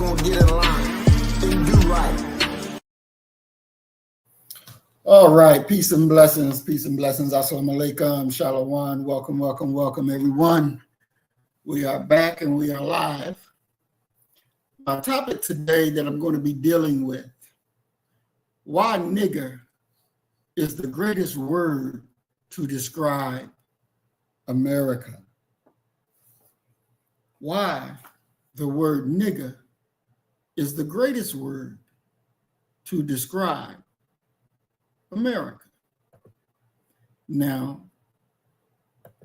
on, get in line, and do right. All right, peace and blessings, assalamu alaikum, shalom, welcome everyone. We are back and we are live. My topic today that I'm going to be dealing with, why nigger is the greatest word to describe America. Why the word nigger is the greatest word to describe America. Now,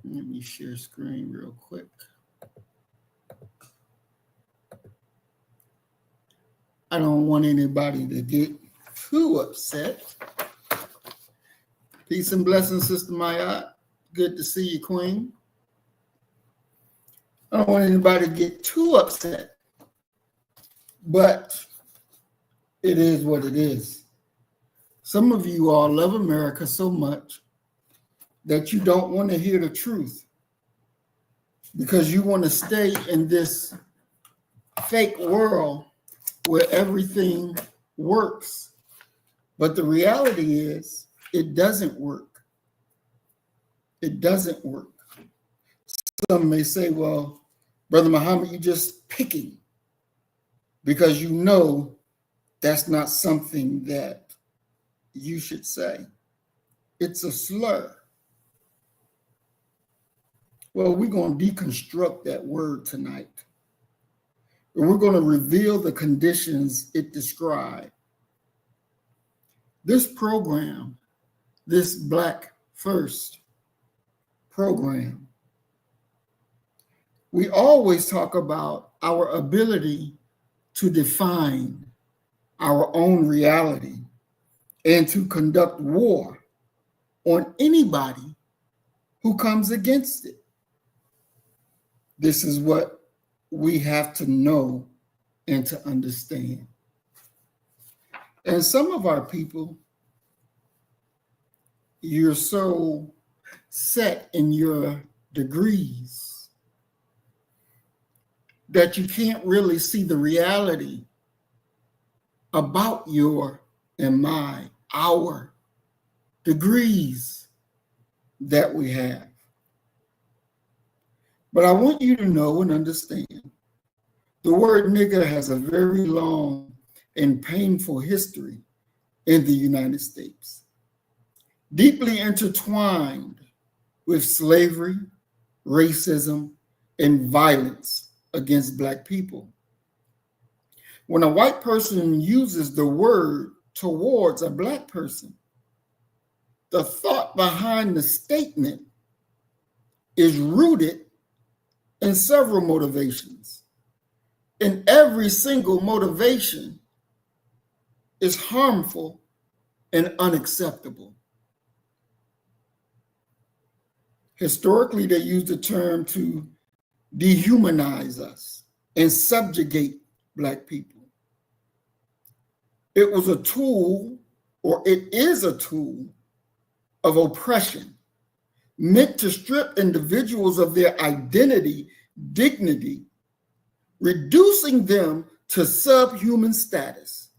let me share screen real quick. I don't want anybody to get too upset. Peace and blessings, Sister Maya. Good to see you, Queen. I don't want anybody to get too upset, but it is what it is. Some of you all love America so much that you don't want to hear the truth because you want to stay in this fake world where everything works. But the reality is it doesn't work. It doesn't work. Some may say, well, Brother Muhammad, you're just picking because you know that's not something that you should say. It's a slur. Well, we're going to deconstruct that word tonight. And we're going to reveal the conditions it describes. This program, this Black First program, we always talk about our ability to define our own reality and to conduct war on anybody who comes against it. This is what we have to know and to understand. And some of our people, you're so set in your degrees that you can't really see the reality about your and our degrees that we have. But I want you to know and understand the word nigger has a very long and painful history in the United States, deeply intertwined with slavery, racism, and violence against Black people. When a white person uses the word towards a Black person, the thought behind the statement is rooted in several motivations. And every single motivation is harmful and unacceptable. Historically, they used the term to dehumanize us and subjugate Black people. It was a tool, or it is a tool, of oppression meant to strip individuals of their identity, dignity, reducing them to subhuman status.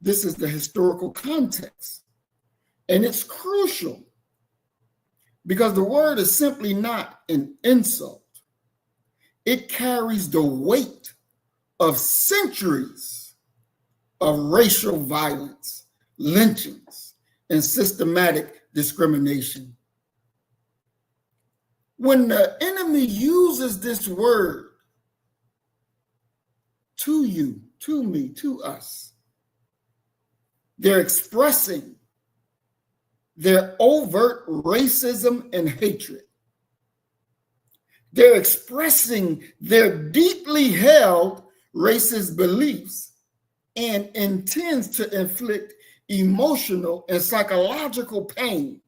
This is the historical context, and it's crucial because the word is simply not an insult. It carries the weight of centuries of racial violence, lynchings, and systematic discrimination. When the enemy uses this word to you, to me, to us, they're expressing their overt racism and hatred. They're expressing their deeply held racist beliefs and intends to inflict emotional and psychological pain.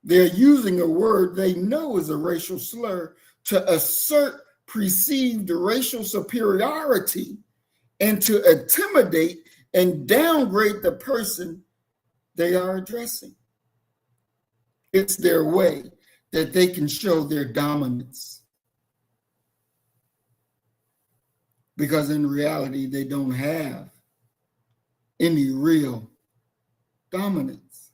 They're using a word they know is a racial slur to assert perceived racial superiority and to intimidate and downgrade the person they are addressing. It's their way that they can show their dominance. because in reality, they don't have any real dominance.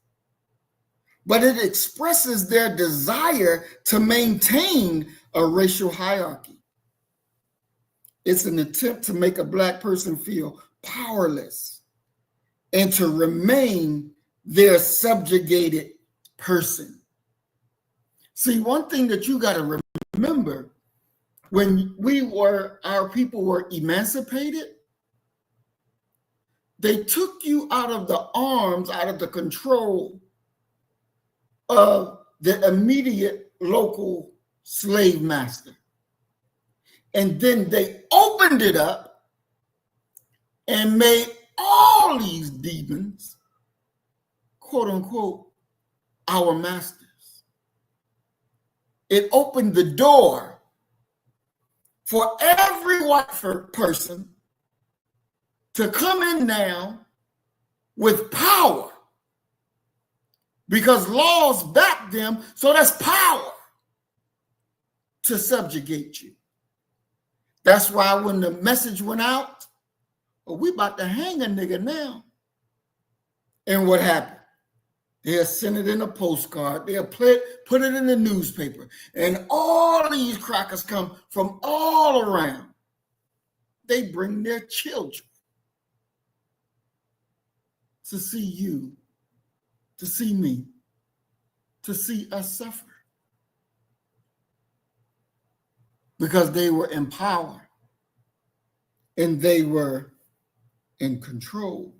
But it expresses their desire to maintain a racial hierarchy. It's an attempt to make a Black person feel powerless and to remain their subjugated person. See, one thing that you got to remember, when our people were emancipated, they took you out of the arms, out of the control of the immediate local slave master. And then they opened it up and made all these demons, quote unquote, our masters. It opened the door for every white person to come in now with power, because laws back them, so that's power to subjugate you. That's why when the message went out, well, we about to hang a nigger now. And what happened? They'll send it in a postcard. They'll put it in the newspaper. And all these crackers come from all around. They bring their children to see you, to see me, to see us suffer. Because they were in power and they were in control.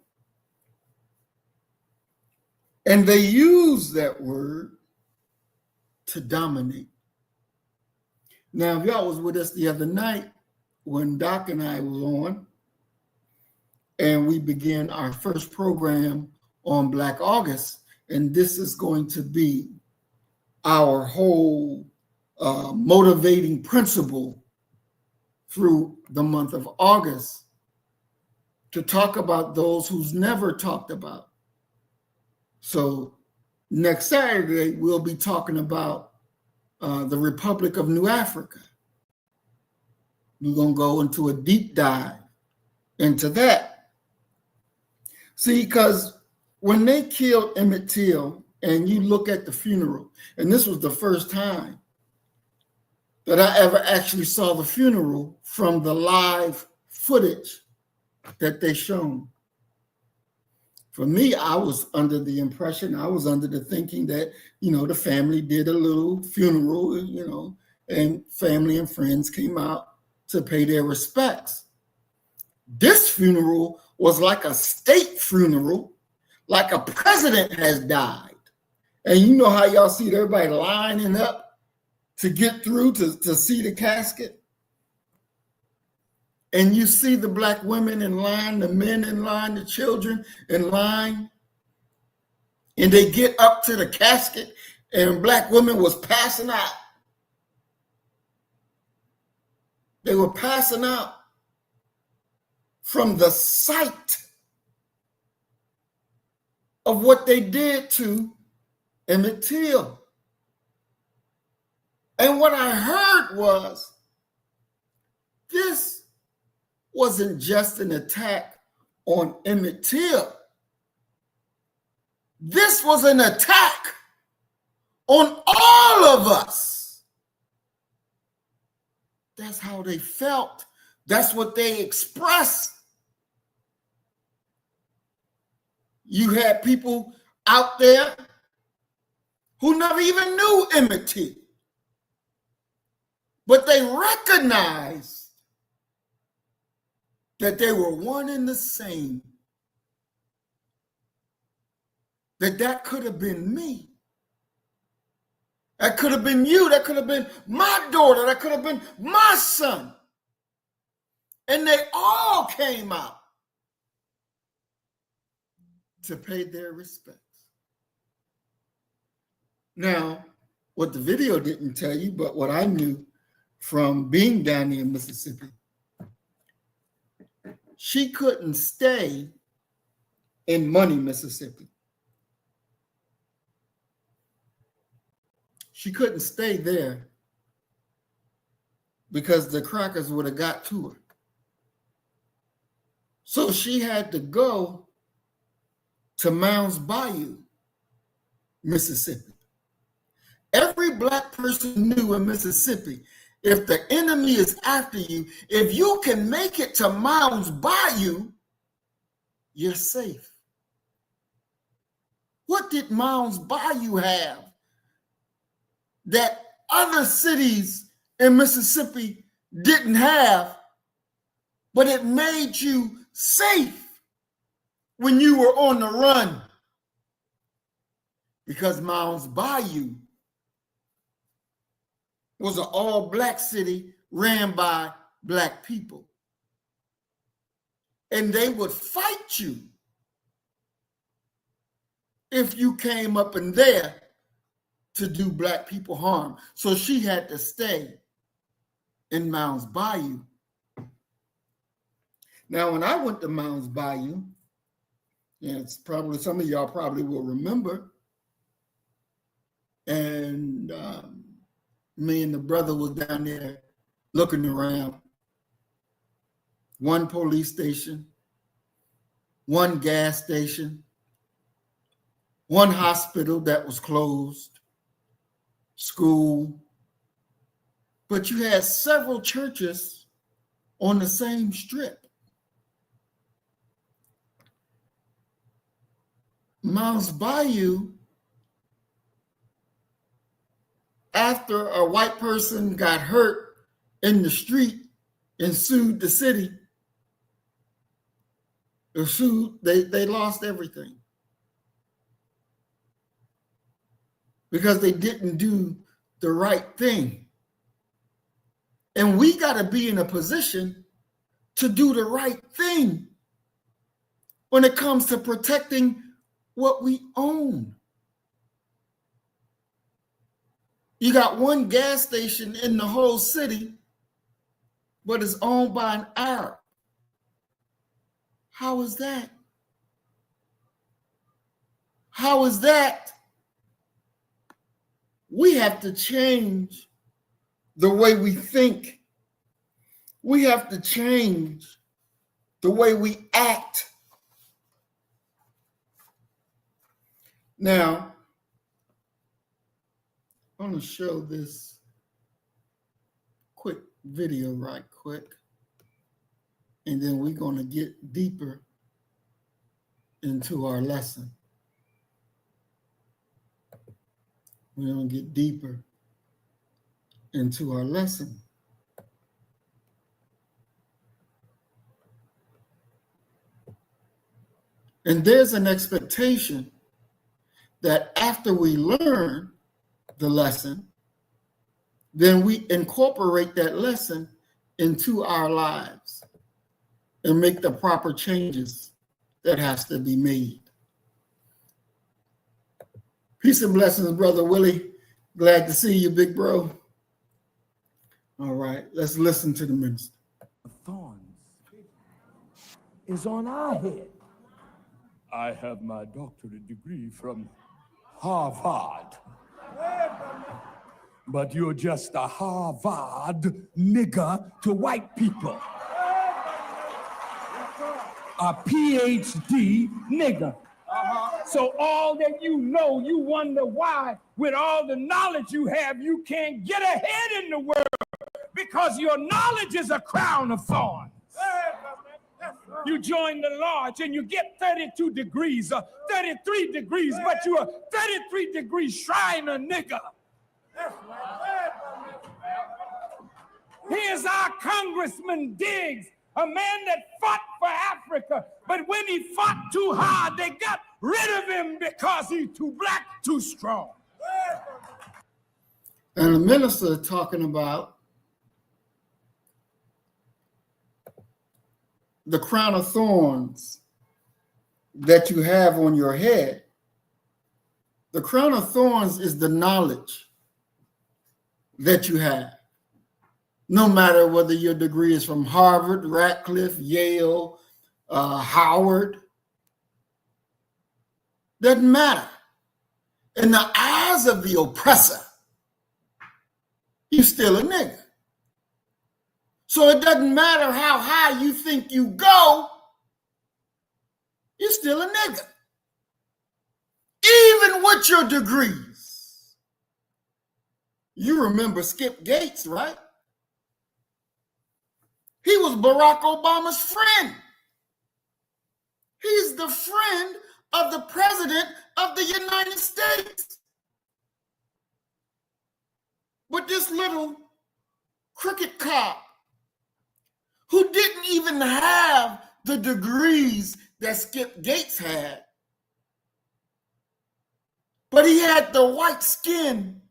And they used that word to dominate. Now, if y'all was with us the other night when Doc and I was on, and we began our first program on Black August, and this is going to be our whole motivating principle through the month of August, to talk about those who's never talked about. So next Saturday, we'll be talking about the Republic of New Africa. We're going to go into a deep dive into that. See, because when they killed Emmett Till, and you look at the funeral, and this was the first time that I ever actually saw the funeral from the live footage that they shown. For me, I was under the impression, I was under the thinking that, the family did a little funeral, and family and friends came out to pay their respects. This funeral was like a state funeral, like a president has died. And you know how y'all see everybody lining up to get through to see the casket? And you see the Black women in line, the men in line, the children in line. And they get up to the casket, and Black women was passing out. They were passing out from the sight of what they did to Emmett Till. And what I heard was, this wasn't just an attack on Emmett Till. This was an attack on all of us. That's how they felt. That's what they expressed. You had people out there who never even knew Emmett Till, but they recognized that they were one and the same. That could have been me. That could have been you. That could have been my daughter. That could have been my son. And they all came out to pay their respects. Now, what the video didn't tell you, but what I knew from being down there in Mississippi, she couldn't stay in Money, Mississippi. She couldn't stay there because the crackers would have got to her. So she had to go to Mounds Bayou, Mississippi. Every black person knew in Mississippi, if the enemy is after you, if you can make it to Mounds Bayou, you're safe. What did Mounds Bayou have that other cities in Mississippi didn't have, but it made you safe when you were on the run? Because Mounds Bayou was an all-black city ran by black people. And they would fight you if you came up in there to do black people harm. So she had to stay in Mounds Bayou. Now, when I went to Mounds Bayou, and it's probably some of y'all probably will remember, and me and the brother was down there looking around. One police station, one gas station, one hospital that was closed, school, but you had several churches on the same strip. Mounds Bayou, after a white person got hurt in the street and sued the city, they lost everything because they didn't do the right thing. And we got to be in a position to do the right thing when it comes to protecting what we own. You got one gas station in the whole city, but it's owned by an Arab. How is that? How is that? We have to change the way we think. We have to change the way we act. Now, I'm going to show this quick video right quick, and then we're going to get deeper into our lesson. We're going to get deeper into our lesson. And there's an expectation that after we learn the lesson, then we incorporate that lesson into our lives and make the proper changes that has to be made. Peace and blessings, Brother Willie. Glad to see you, big bro. All right, let's listen to the minister. Thorns is on our head. I have my doctorate degree from Harvard. But you're just a Harvard nigger to white people. A PhD nigger. So all that you know, you wonder why, with all the knowledge you have, you can't get ahead in the world because your knowledge is a crown of thorns. You join the lodge and you get 32 degrees, 33 degrees, but you're a 33-degree Shriner nigger. Here's our Congressman Diggs, a man that fought for Africa, but when he fought too hard, they got rid of him because he's too black, too strong. And the minister talking about the crown of thorns that you have on your head. The crown of thorns is the knowledge that you have. No matter whether your degree is from Harvard, Radcliffe, Yale, Howard, doesn't matter. In the eyes of the oppressor, you're still a nigger. So it doesn't matter how high you think you go, you're still a nigger. Even with your degrees. You remember Skip Gates, right? He was Barack Obama's friend. He's the friend of the President of the United States. But this little crooked cop who didn't even have the degrees that Skip Gates had, but he had the white skin,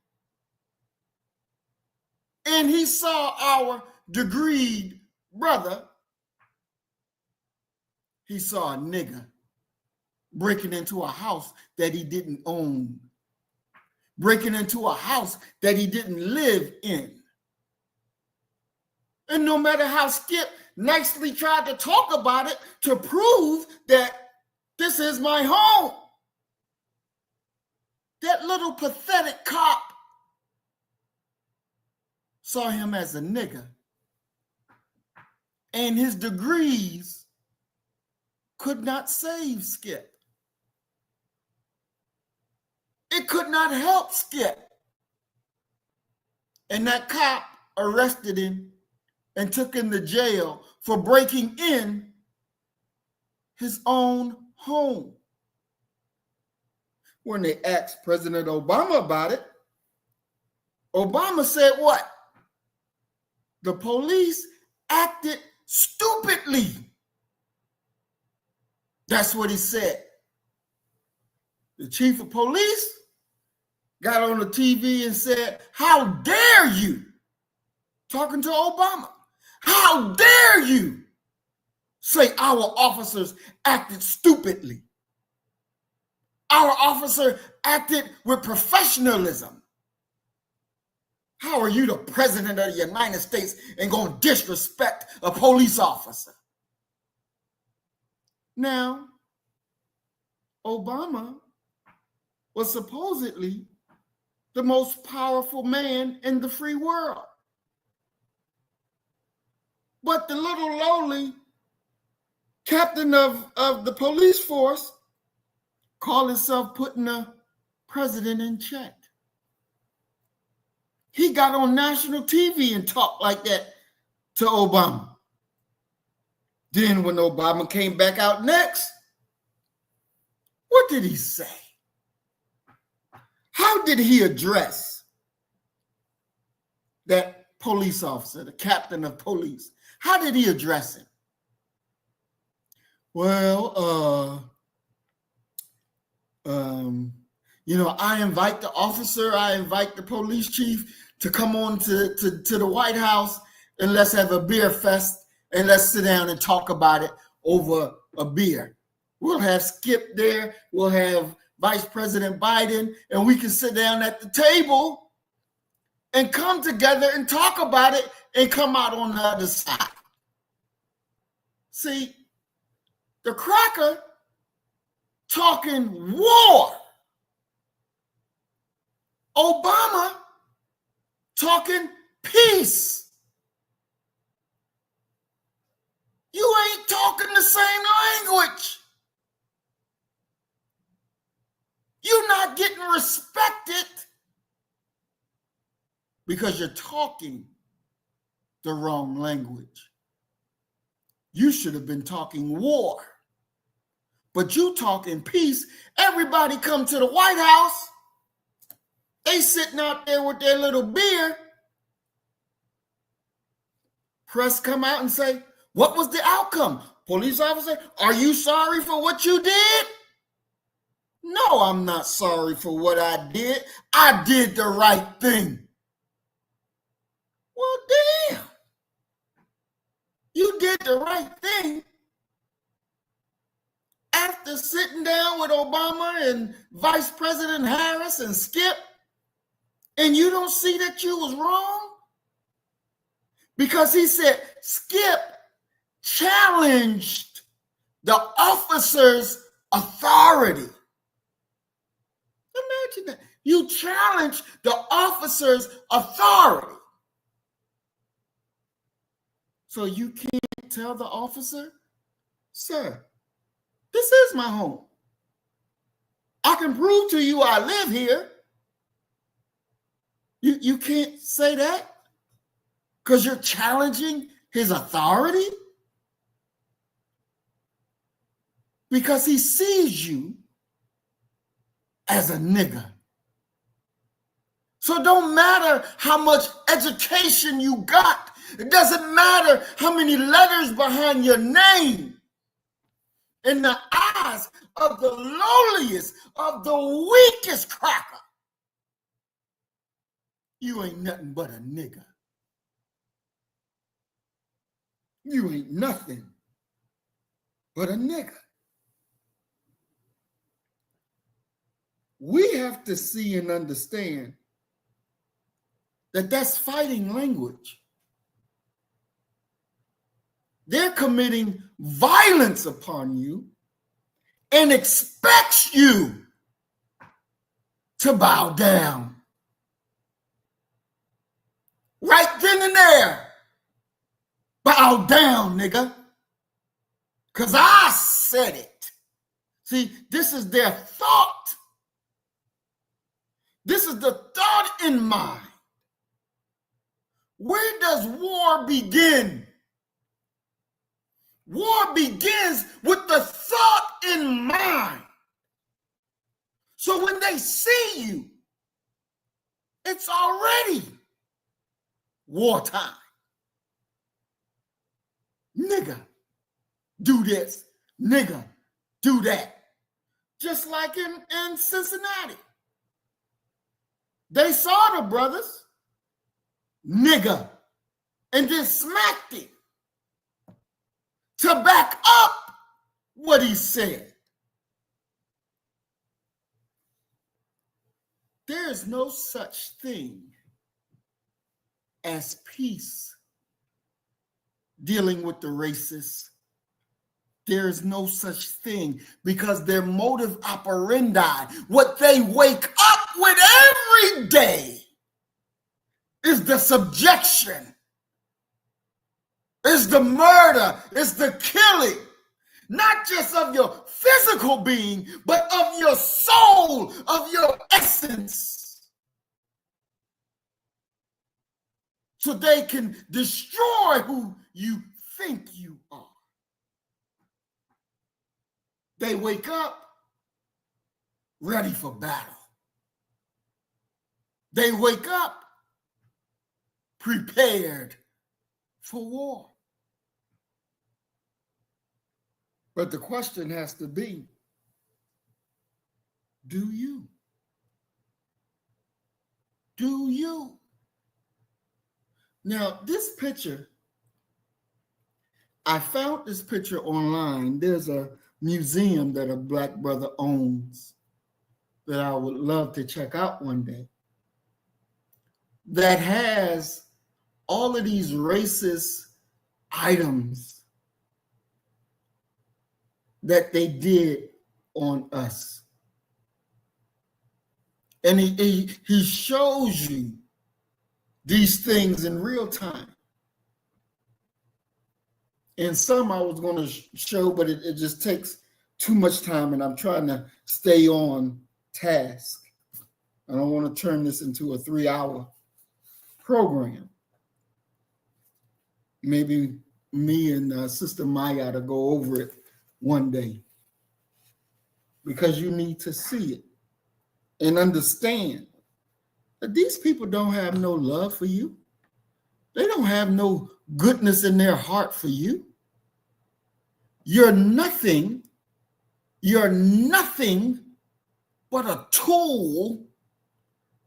and he saw our degreed brother. He saw a nigger breaking into a house that he didn't own, breaking into a house that he didn't live in. And no matter how Skip nicely tried to talk about it to prove that this is my home, that little pathetic cop saw him as a nigger. And his degrees could not save Skip. It could not help Skip. And that cop arrested him and took him to jail for breaking in his own home. When they asked President Obama about it, Obama said what? The police acted stupidly. That's what he said. The chief of police got on the TV and said, "How dare you?" Talking to Obama. "How dare you say our officers acted stupidly? Our officer acted with professionalism. How are you the president of the United States and going to disrespect a police officer?" Now, Obama was supposedly the most powerful man in the free world. But the little lowly captain of the police force called himself putting the president in check. He got on national TV and talked like that to Obama. Then when Obama came back out next, what did he say? How did he address that police officer, the captain of police? How did he address him? Well, I invite the officer, I invite the police chief to come on to the White House and let's have a beer fest and let's sit down and talk about it over a beer. We'll have Skip there, we'll have Vice President Biden, and we can sit down at the table and come together and talk about it and come out on the other side. See, the cracker talking war. Obama talking peace. You ain't talking the same language. You're not getting respected because you're talking the wrong language. You should have been talking war. But you talking peace. Everybody come to the White House. They sitting out there with their little beer. Press come out and say, what was the outcome? Police officer, are you sorry for what you did? No, I'm not sorry for what I did. I did the right thing. Well, damn. You did the right thing after sitting down with Obama and Vice President Harris and Skip, and you don't see that you was wrong? Because he said Skip challenged the officer's authority. Imagine that. You challenge the officer's authority. So you can't tell the officer, sir, This is my home. I can prove to you I live here. You can't say that because you're challenging his authority, because he sees you as a nigger. So it don't matter how much education you got. It doesn't matter how many letters behind your name. In the eyes of the lowliest, of the weakest cracker, you ain't nothing but a nigger. You ain't nothing but a nigger. We have to see and understand that that's fighting language. They're committing violence upon you and expects you to bow down. Right then and there, bow down, nigga, because I said it. See, this is their thought. This is the thought in mind. Where does war begin? War begins with the thought in mind. So when they see you, it's already wartime. Nigga, do this. Nigga, do that. Just like in Cincinnati. They saw the brothers, nigga, and then smacked him to back up what he said. There is no such thing as peace dealing with the racists. There is no such thing, because their motive operandi, what they wake up with every day, is the subjection, is the murder, is the killing, not just of your physical being, but of your soul, of your essence, so they can destroy who you think you are. They wake up ready for battle. They wake up prepared for war. But the question has to be, do you? Do you? Now, this picture, I found this picture online. There's a museum that a black brother owns that I would love to check out one day, that has all of these racist items that they did on us. And he shows you these things in real time. And some I was going to show, but it just takes too much time, and I'm trying to stay on task. I don't want to turn this into a 3-hour program. Maybe me and Sister Maya to go over it one day, because you need to see it and understand that these people don't have no love for you. They don't have no goodness in their heart for you. You're nothing but a tool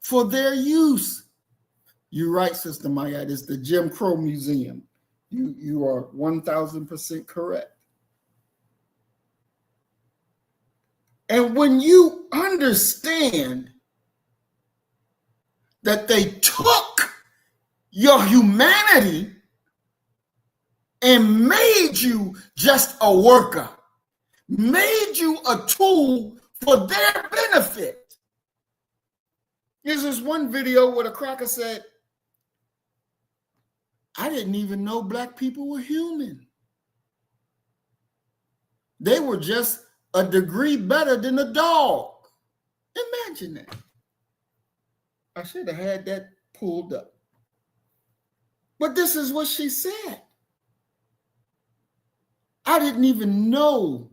for their use. You're right, Sister Maya. It's the Jim Crow Museum. You are 1,000% correct. And when you understand that they took your humanity and made you just a worker, made you a tool for their benefit. There's this one video where the cracker said, I didn't even know black people were human. They were just a degree better than a dog. Imagine that. I should have had that pulled up. But this is what she said. I didn't even know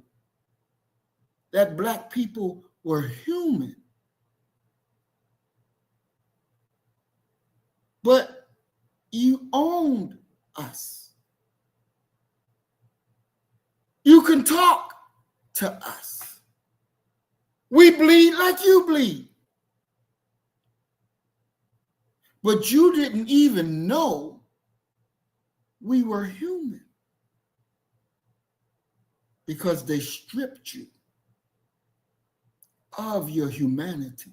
that Black people were human. But you owned us. You can talk to us. We bleed like you bleed. But you didn't even know we were human because they stripped you of your humanity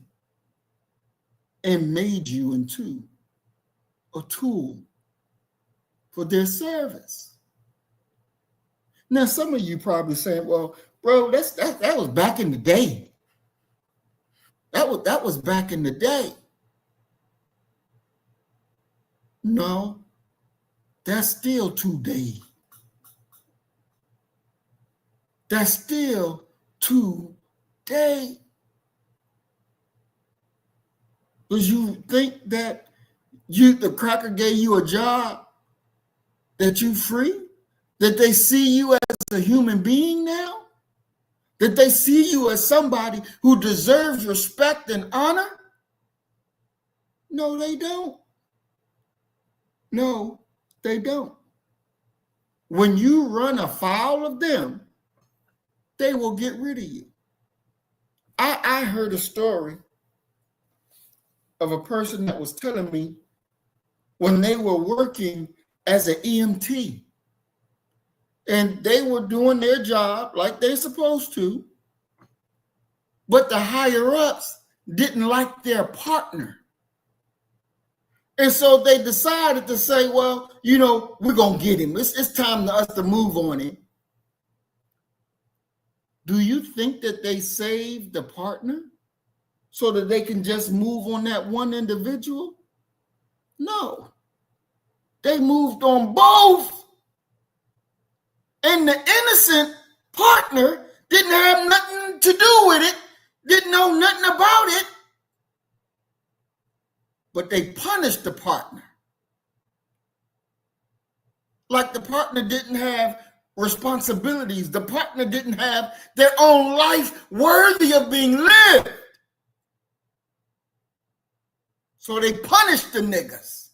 and made you into a tool for their service. Now, some of you probably saying, well, bro, that was back in the day. That was back in the day. No, that's still today. That's still today. Because you think that the cracker gave you a job, that you free, that they see you as a human being now, that they see you as somebody who deserves respect and honor? No, they don't. No, they don't. When you run afoul of them, they will get rid of you. I heard a story of a person that was telling me when they were working as an EMT and they were doing their job like they're supposed to, but the higher ups didn't like their partner. And so they decided to say, well, we're going to get him. It's time for us to move on him. Do you think that they saved the partner so that they can just move on that one individual? No. They moved on both. And the innocent partner didn't have nothing to do with it, didn't know nothing about it, but they punished the partner. Like the partner didn't have responsibilities. The partner didn't have their own life worthy of being lived. So they punished the niggas.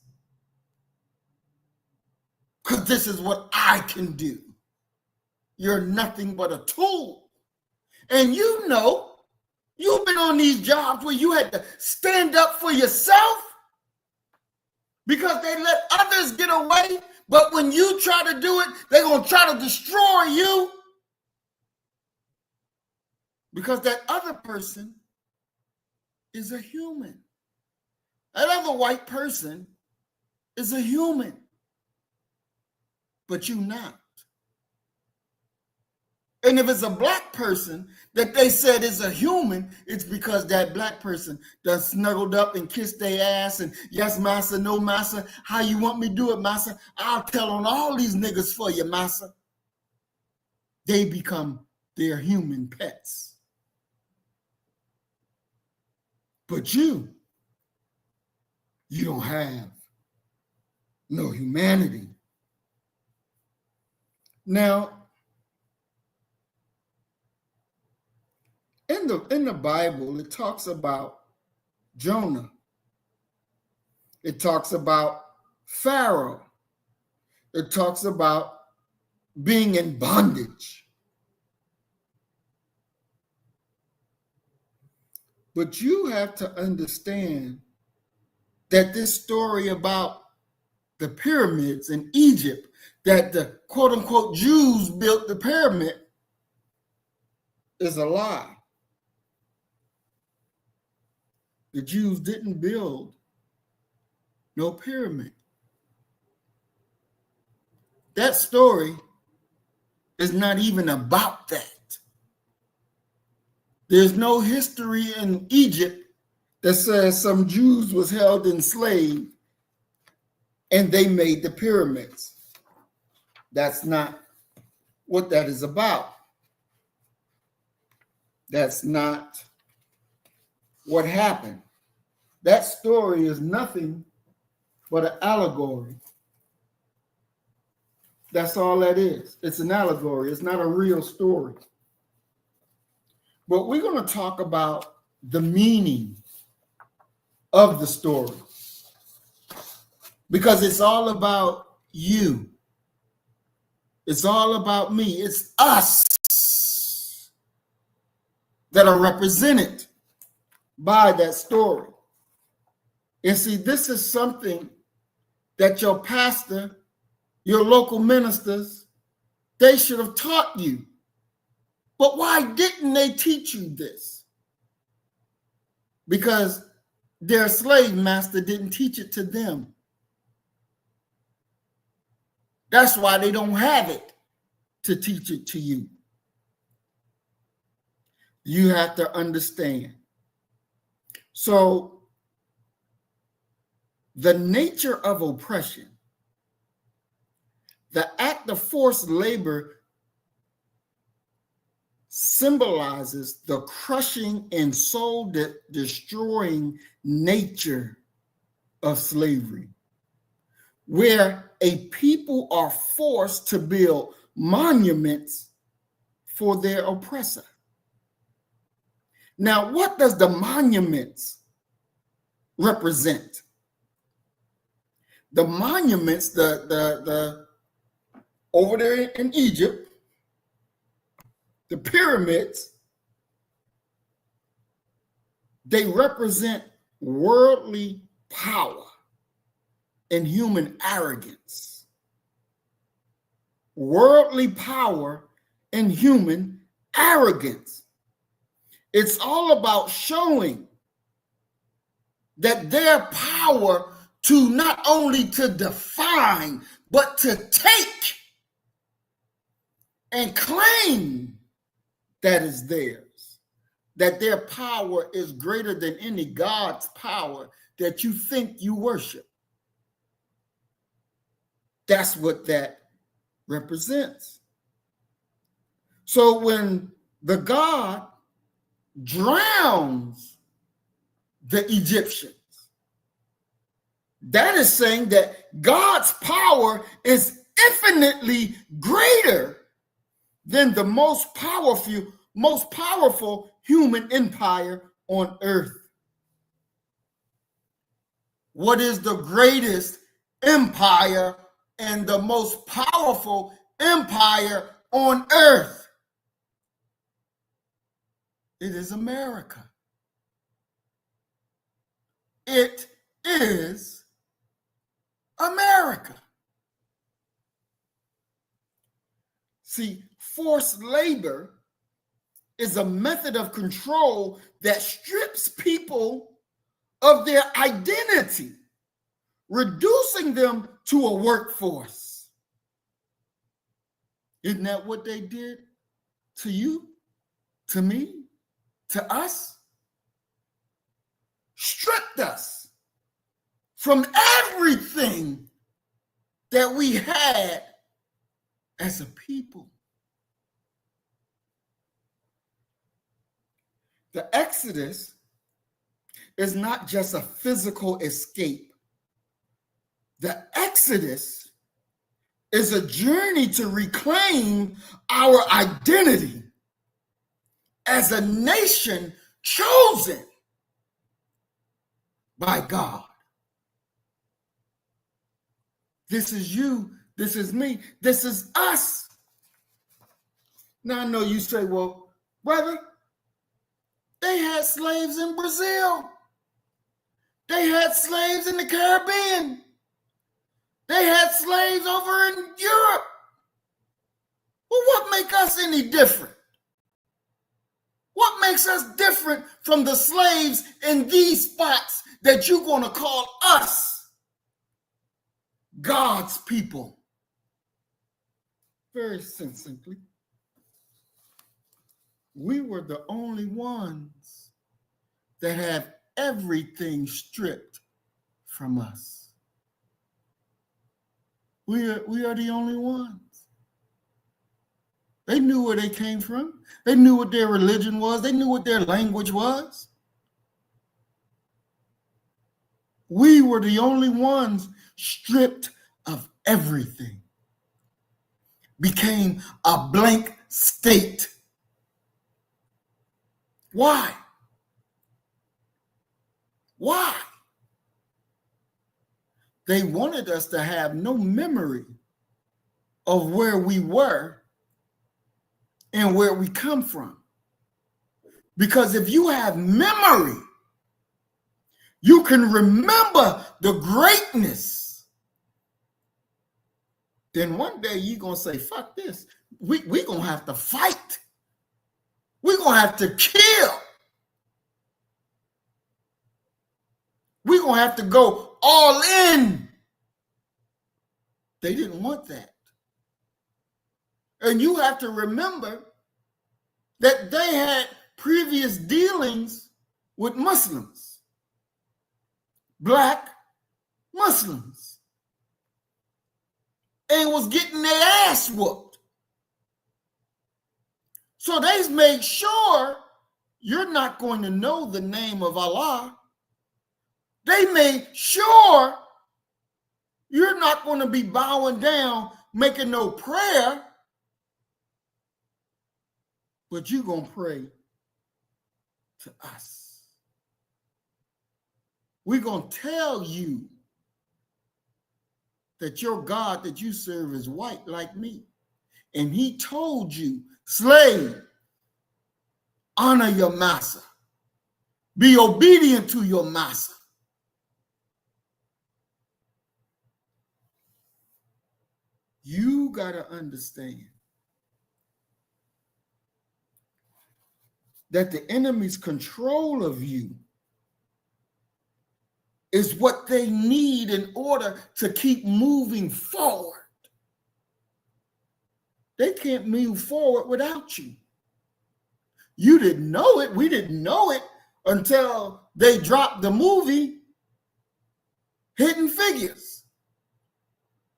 Because this is what I can do. You're nothing but a tool. And you've been on these jobs where you had to stand up for yourself because they let others get away. But when you try to do it, they're going to try to destroy you because that other person is a human. That other white person is a human, but you not. And if it's a Black person that they said is a human, it's because that Black person done snuggled up and kissed their ass and yes, massa, no, massa. How you want me to do it, massa? I'll tell on all these niggas for you, massa. They become their human pets. But you don't have no humanity. Now, in the Bible, it talks about Jonah. It talks about Pharaoh. It talks about being in bondage. But you have to understand that this story about the pyramids in Egypt, that the quote unquote Jews built the pyramid, is a lie. The Jews didn't build no pyramid. That story is not even about that. There's no history in Egypt that says some Jews was held enslaved and they made the pyramids. That's not what that is about. That's not what happened. That story is nothing but an allegory. That's all that is. It's an allegory. It's not a real story. But we're going to talk about the meaning of the story, because it's all about you. It's all about me. It's us that are represented by that story. And see, this is something that your pastor, your local ministers, they should have taught you. But why didn't they teach you this? Because their slave master didn't teach it to them. That's why they don't have it to teach it to you. You have to understand. So, the nature of oppression, the act of forced labor, symbolizes the crushing and soul-destroying nature of slavery, where a people are forced to build monuments for their oppressor. Now, what does the monuments represent? The monuments, the over there in Egypt, the pyramids, they represent worldly power and human arrogance. Worldly power and human arrogance. It's all about showing that their power to not only to define, but to take and claim that is theirs, that their power is greater than any God's power that you think you worship. That's what that represents. So when the God drowns the Egyptians, that is saying that God's power is infinitely greater than the most powerful human empire on earth. What is the greatest empire and the most powerful empire on earth? It is America. It is America. See, forced labor is a method of control that strips people of their identity, reducing them to a workforce. Isn't that what they did to you, to me, to us? Stripped us from everything that we had as a people. The Exodus is not just a physical escape. The Exodus is a journey to reclaim our identity as a nation chosen by God. This is you, this is me, this is us. Now I know you say, well, brother, they had slaves in Brazil. They had slaves in the Caribbean. They had slaves over in Europe. Well, what makes us any different? What makes us different from the slaves in these spots that you're going to call us God's people? Very simply, we were the only ones that have everything stripped from us. We are the only ones. They knew where they came from. They knew what their religion was. They knew what their language was. We were the only ones stripped of everything. Became a blank state. Why? Why? They wanted us to have no memory of where we were and where we come from. Because if you have memory, you can remember the greatness. Then one day you're going to say, fuck this. We're going to have to fight. We're going to have to kill. We're going to have to go all in. They didn't want that. And you have to remember that they had previous dealings with Muslims, black Muslims, and was getting their ass whooped. So they made sure you're not going to know the name of Allah. They made sure you're not going to be bowing down, making no prayer, but you're going to pray to us. We're going to tell you that your God that you serve is white like me. And he told you, slave, honor your master. Be obedient to your master. You got to understand that the enemy's control of you is what they need in order to keep moving forward. They can't move forward without you. You didn't know it. We didn't know it until they dropped the movie Hidden Figures.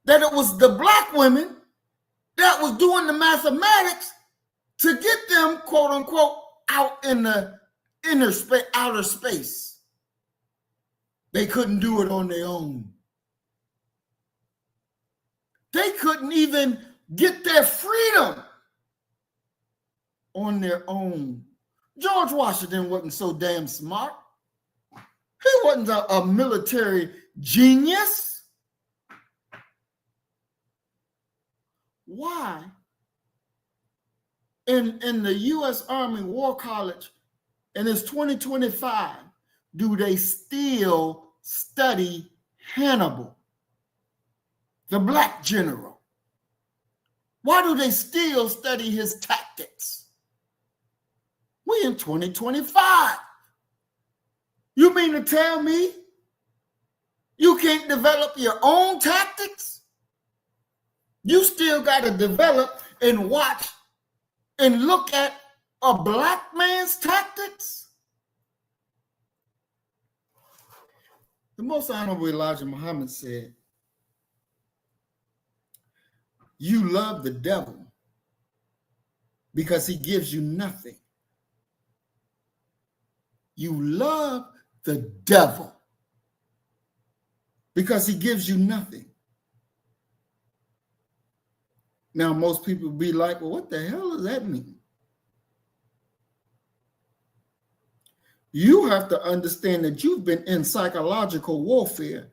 That it was the black women that was doing the mathematics to get them, quote unquote, out in the outer space. They couldn't do it on their own. They couldn't even get their freedom on their own. George Washington wasn't so damn smart. He wasn't a military genius. Why? In the U.S. Army War College, and it's 2025, do they still study Hannibal, the black general? Why do they still study his tactics? We in 2025. You mean to tell me you can't develop your own tactics? You still got to develop and watch and look at a black man's tactics? The Most Honorable Elijah Muhammad said, you love the devil because he gives you nothing. You love the devil because he gives you nothing. Now, most people be like, well, what the hell does that mean? You have to understand that you've been in psychological warfare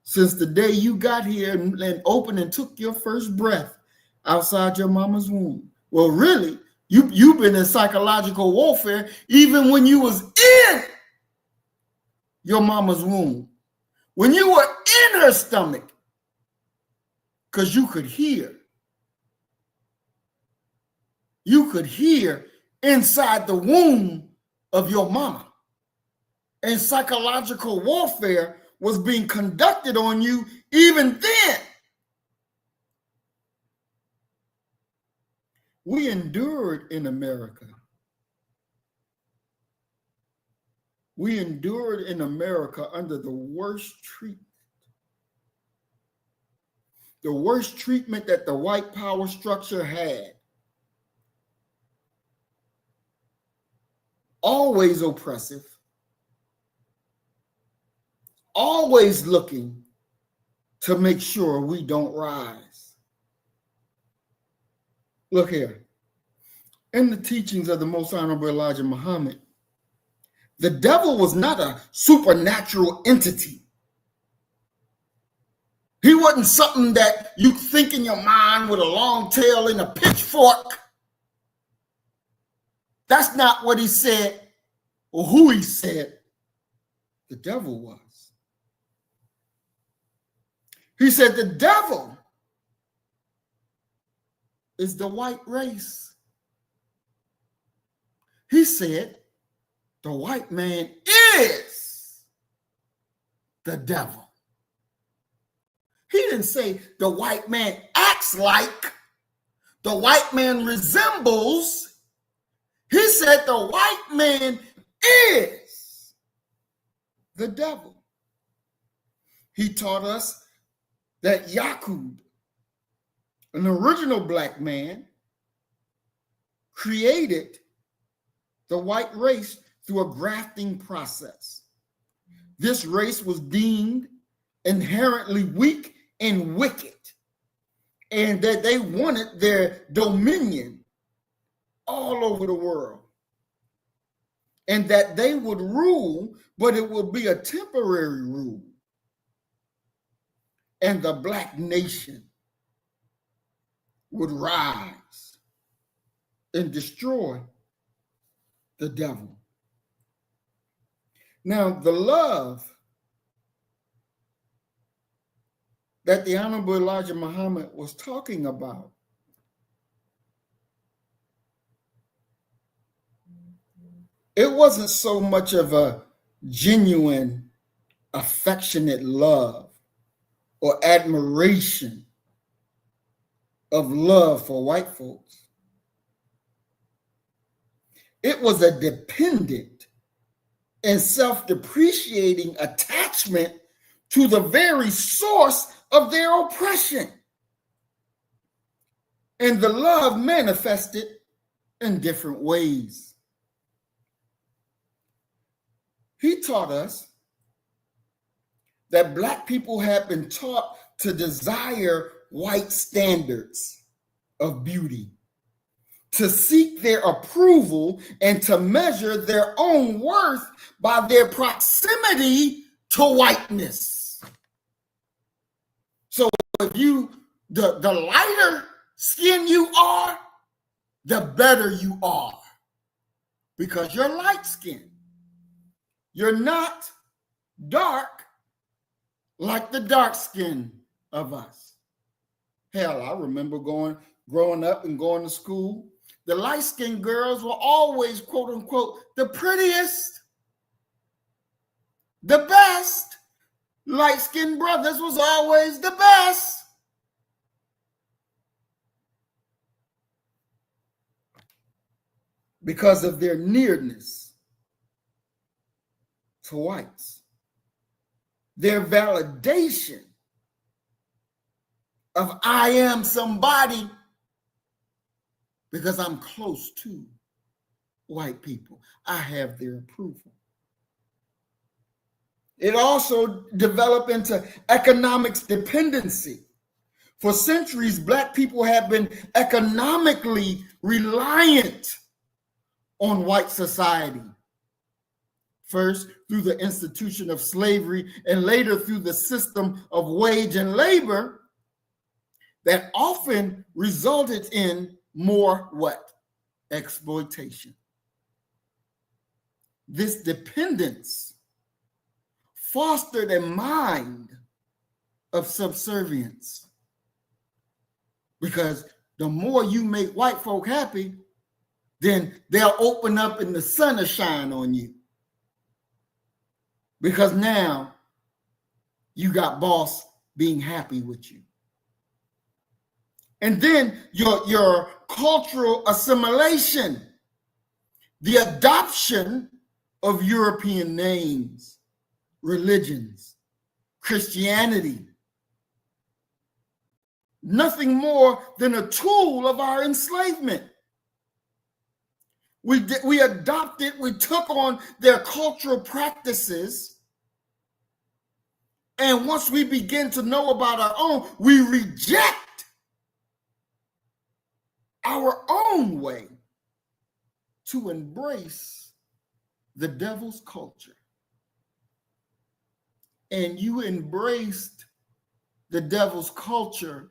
since the day you got here and opened and took your first breath outside your mama's womb. Well, really, you've been in psychological warfare even when you was in your mama's womb, when you were in her stomach, because you could hear. You could hear inside the womb of your mama. And psychological warfare was being conducted on you even then. We endured in America. We endured in America under the worst treatment. The worst treatment that the white power structure had always oppressive, always looking to make sure we don't rise. Look here. In the teachings of the Most Honorable Elijah Muhammad, the devil was not a supernatural entity. He wasn't something that you think in your mind with a long tail and a pitchfork. That's not what he said or who he said the devil was. He said the devil is the white race. He said the white man is the devil. He didn't say the white man acts like, the white man resembles. He said the white man is the devil. He taught us that Yaqub, an original black man, created the white race through a grafting process. This race was deemed inherently weak and wicked, and that they wanted their dominion all over the world, and that they would rule, but it would be a temporary rule. And the black nation would rise and destroy the devil. Now, the love that the Honorable Elijah Muhammad was talking about it wasn't so much of a genuine, affectionate love or admiration of love for white folks. It was a dependent and self-depreciating attachment to the very source of their oppression. And the love manifested in different ways. He taught us that black people have been taught to desire white standards of beauty, to seek their approval, and to measure their own worth by their proximity to whiteness. So if you, the lighter skin you are, the better you are, because you're light skinned. You're not dark like the dark skin of us. Hell, I remember growing up and going to school. The light-skinned girls were always, quote unquote, the prettiest, the best. Light-skinned brothers was always the best. Because of their nearness to whites. Their validation of I am somebody because I'm close to white people. I have their approval. It also developed into economics dependency. For centuries, black people have been economically reliant on white society. First, through the institution of slavery, and later through the system of wage and labor that often resulted in more what? Exploitation. This dependence fostered a mind of subservience, because the more you make white folk happy, then they'll open up and the sun will shine on you. Because now you got boss being happy with you. And then your cultural assimilation, the adoption of European names, religions, Christianity, nothing more than a tool of our enslavement. We adopted, we took on their cultural practices. And once we begin to know about our own, we reject our own way to embrace the devil's culture. And you embraced the devil's culture.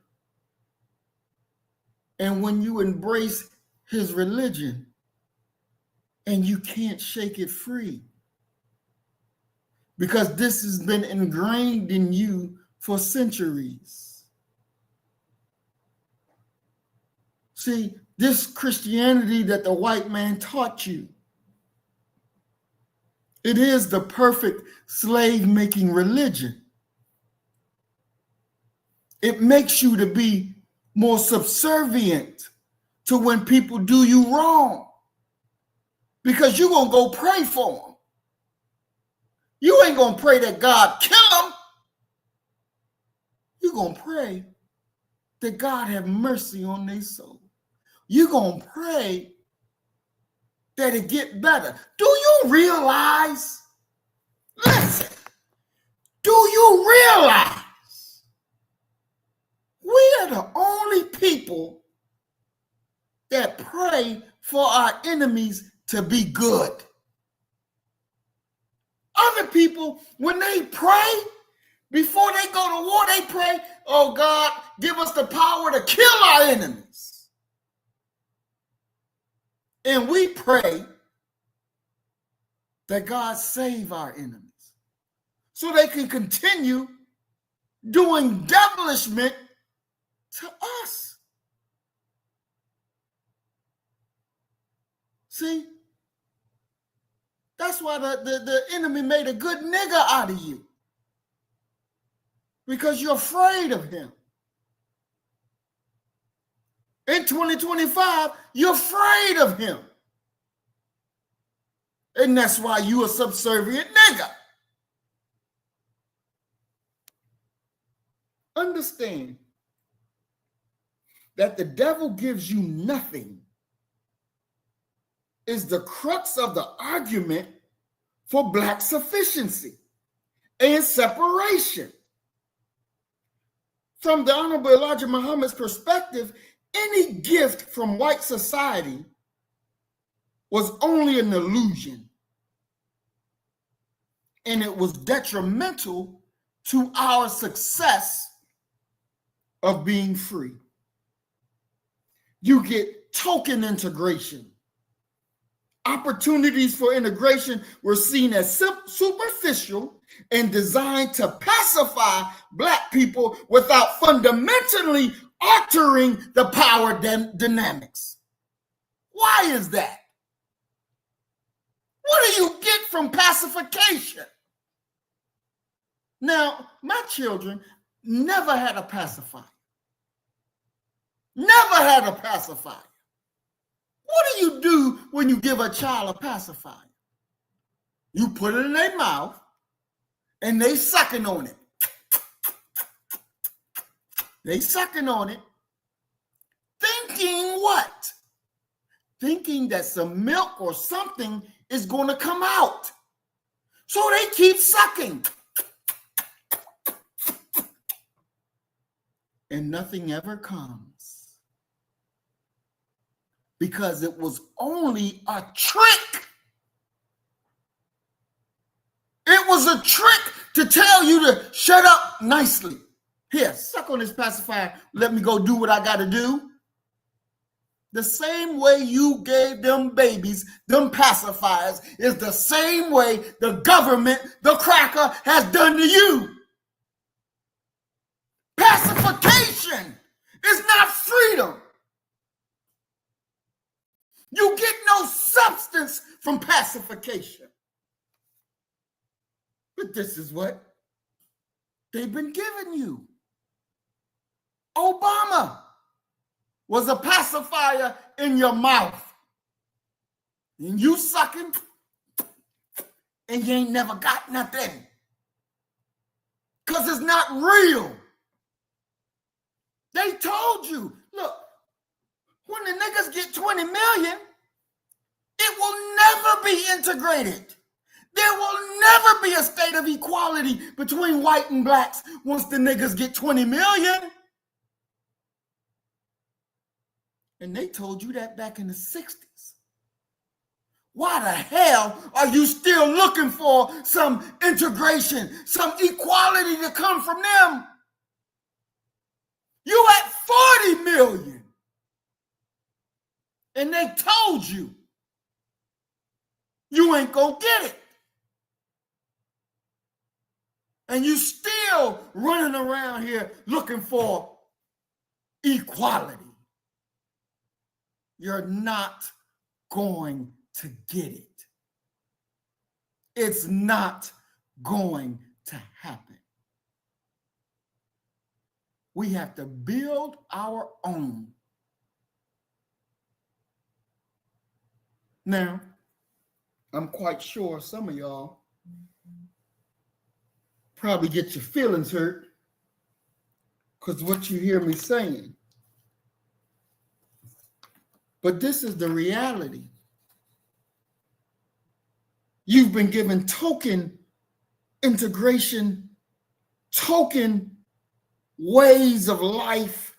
And when you embrace his religion, and you can't shake it free, because this has been ingrained in you for centuries. See, this Christianity that the white man taught you, it is the perfect slave-making religion. It makes you to be more subservient to when people do you wrong, because you're going to go pray for them. You ain't going to pray that God kill them. You're going to pray that God have mercy on their soul. You're going to pray that it get better. Do you realize, listen, do you realize we are the only people that pray for our enemies to be good? Other people, when they pray, before they go to war, they pray, oh God, give us the power to kill our enemies. And we pray that God save our enemies so they can continue doing devilishment to us. See? That's why the enemy made a good nigger out of you. Because you're afraid of him. In 2025, you're afraid of him. And that's why you're a subservient nigger. Understand that the devil gives you nothing is the crux of the argument for black sufficiency and separation. From the Honorable Elijah Muhammad's perspective, any gift from white society was only an illusion, and it was detrimental to our success of being free. You get token integration. Opportunities for integration were seen as superficial and designed to pacify Black people without fundamentally altering the power dynamics. Why is that? What do you get from pacification? Now, my children never had a pacifier. Never had a pacifier. What do you do when you give a child a pacifier? You put it in their mouth and they sucking on it. They sucking on it, thinking what? Thinking that some milk or something is going to come out. So they keep sucking. And nothing ever comes. Because it was only a trick. It was a trick to tell you to shut up nicely. Here, suck on this pacifier. Let me go do what I got to do. The same way you gave them babies, them pacifiers, is the same way the government, the cracker, has done to you. Pacification is not freedom. You get no substance from pacification. But this is what they've been giving you. Obama was a pacifier in your mouth. And you sucking, and you ain't never got nothing. Because it's not real. They told you, look, when the niggas get 20 million, It will never be integrated. There will never be a state of equality between white and blacks once the niggas get 20 million. And they told you that back in the 60s. Why the hell are you still looking for some integration, some equality to come from them? You at 40 million. And they told you you ain't gonna get it. And you still running around here looking for equality. You're not going to get it. It's not going to happen. We have to build our own. Now, I'm quite sure some of y'all probably get your feelings hurt because what you hear me saying. But this is the reality. You've been given token integration, token ways of life,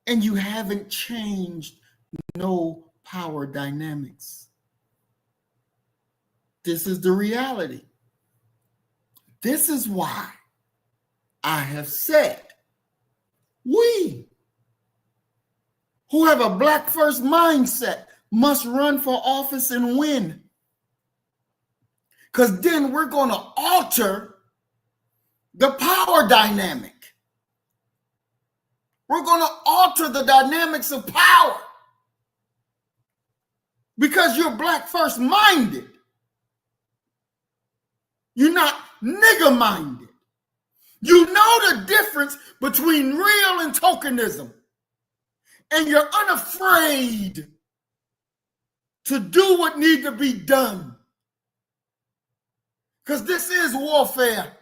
and you haven't changed no power dynamics. This is the reality. This is why I have said we who have a black first mindset must run for office and win. Because then we're going to alter the power dynamic. We're going to alter the dynamics of power. Because you're black first minded. You're not nigger minded. You know the difference between real and tokenism. And you're unafraid to do what needs to be done. Because this is warfare.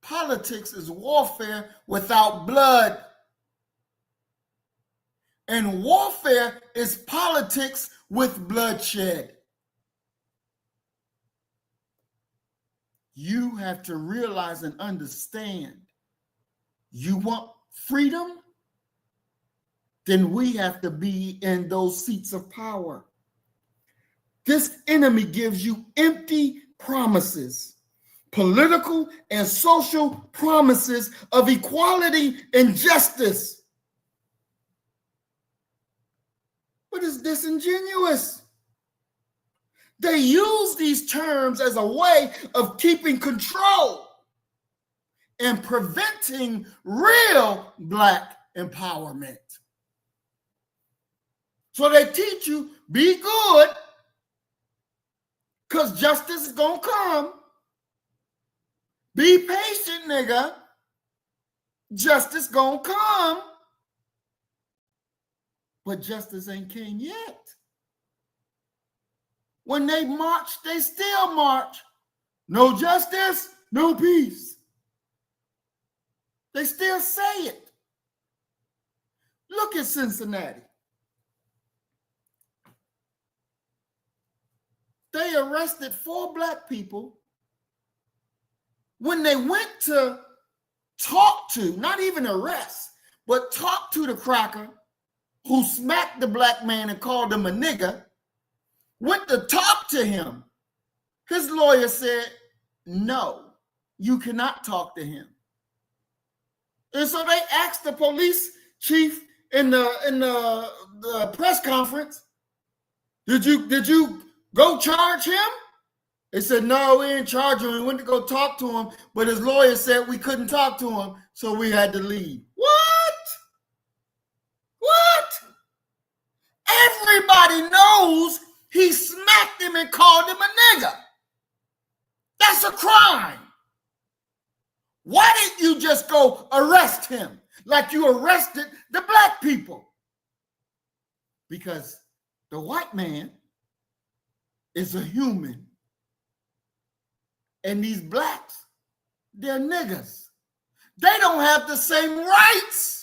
Politics is warfare without blood. And warfare is politics with bloodshed. You have to realize and understand, you want freedom? Then we have to be in those seats of power. This enemy gives you empty promises, political and social promises of equality and justice. But it's disingenuous. They use these terms as a way of keeping control and preventing real black empowerment. So they teach you, be good, because justice is going to come. Be patient, nigga. Justice going to come. But justice ain't came yet. When they march, they still march. No justice, no peace. They still say it. Look at Cincinnati. They arrested 4 black people when they went to talk to, not even arrest, but talk to the cracker who smacked the black man and called him a nigger, went to talk to him. His lawyer said, no, you cannot talk to him. And so they asked the police chief in the press conference, did you go charge him? They said, no, we didn't charge him. We went to go talk to him, but his lawyer said we couldn't talk to him, so we had to leave. What? Everybody knows he smacked him and called him a nigger. That's a crime. Why didn't you just go arrest him like you arrested the black people? Because the white man is a human. And these blacks, they're niggers. They don't have the same rights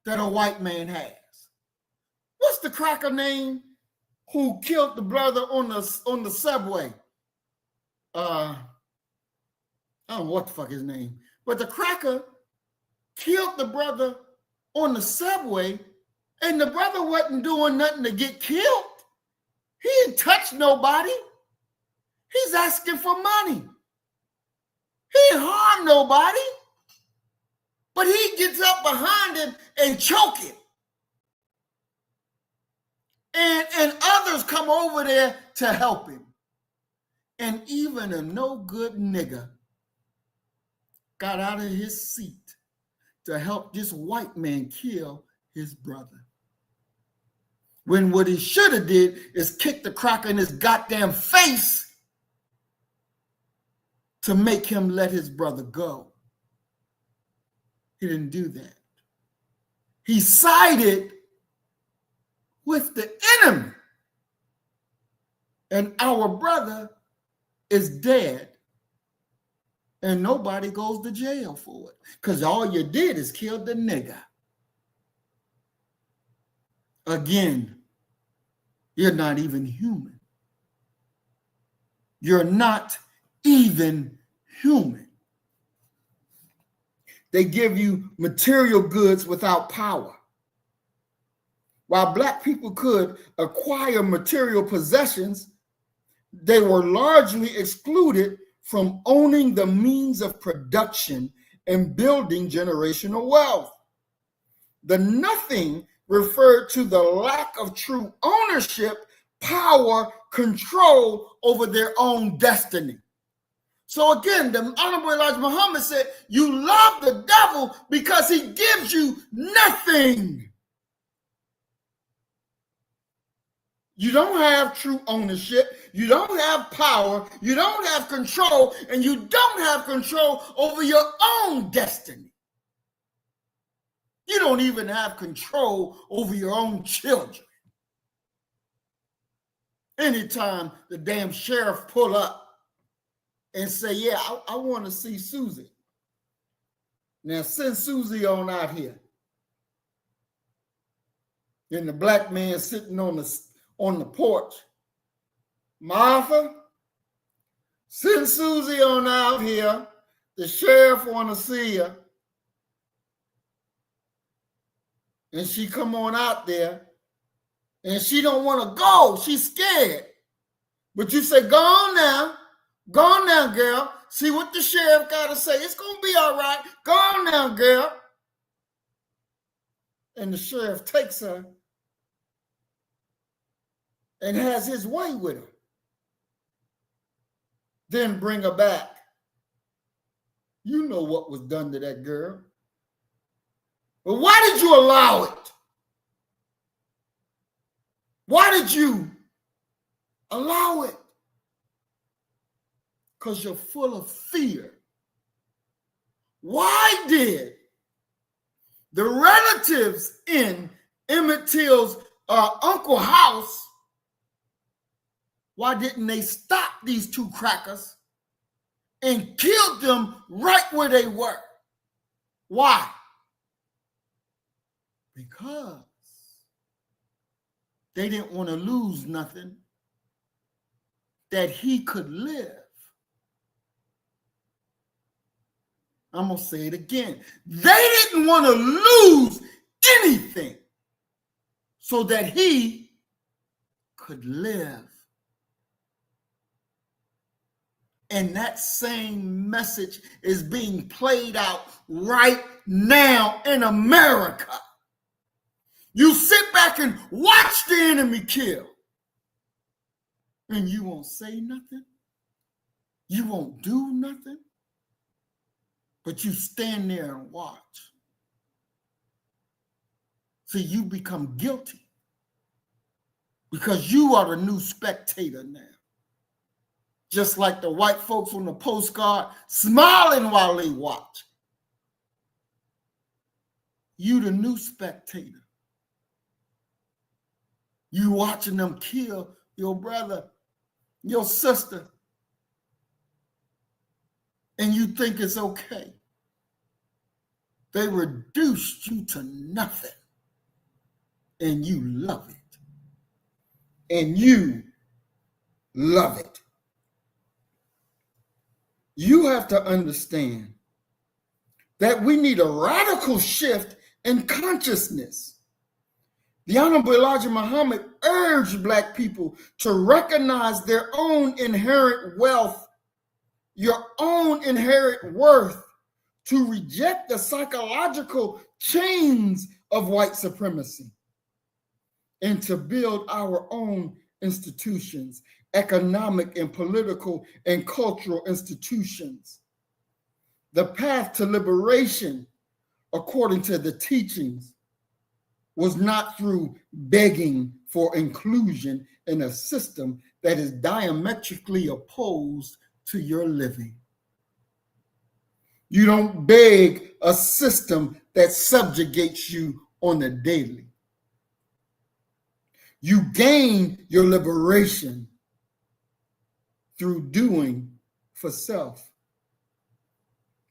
that a white man has. What's the cracker name who killed the brother on the subway? I don't know what the fuck his name, but the cracker killed the brother on the subway, and the brother wasn't doing nothing to get killed. He didn't touch nobody. He's asking for money. He didn't harm nobody, but he gets up behind him and choke him. And others come over there to help him. And even a no good nigger got out of his seat to help this white man kill his brother. When what he should have did is kick the cracker in his goddamn face to make him let his brother go. He didn't do that. He sided with the enemy. And our brother is dead. And nobody goes to jail for it. Because all you did is kill the nigger. Again, you're not even human. You're not even human. They give you material goods without power. While black people could acquire material possessions, they were largely excluded from owning the means of production and building generational wealth. The nothing referred to the lack of true ownership, power, control over their own destiny. So again, the Honorable Elijah Muhammad said, you love the devil because he gives you nothing. You don't have true ownership. You don't have power. You don't have control. And you don't have control over your own destiny. You don't even have control over your own children. Anytime the damn sheriff pull up and say, yeah, I want to see Susie. Now send Susie on out here. And the black man sitting on the porch. Martha, send Susie on out here. The sheriff want to see her. And she come on out there. And she don't want to go. She's scared. But you say, go on now. Go on now, girl. See what the sheriff got to say. It's going to be all right. Go on now, girl. And the sheriff takes her and has his way with her. Then bring her back. You know what was done to that girl. But why did you allow it? Why did you allow it? Because you're full of fear. Why did the relatives in Emmett Till's uncle house, why didn't they stop these two crackers and kill them right where they were? Why? Because they didn't want to lose nothing that he could live. I'm going to say it again. They didn't want to lose anything so that he could live. And that same message is being played out right now in America. You sit back and watch the enemy kill. And you won't say nothing. You won't do nothing. But you stand there and watch. So you become guilty. Because you are the new spectator now. Just like the white folks on the postcard smiling while they watch. You the new spectator. You watching them kill your brother, your sister, and you think it's okay. They reduced you to nothing. And you love it. And you love it. You have to understand that we need a radical shift in consciousness. The Honorable Elijah Muhammad urged Black people to recognize their own inherent wealth, your own inherent worth, to reject the psychological chains of white supremacy, and to build our own institutions, economic and political and cultural institutions. The path to liberation, according to the teachings, was not through begging for inclusion in a system that is diametrically opposed to your living. You don't beg a system that subjugates you on a daily. You gain your liberation through doing for self.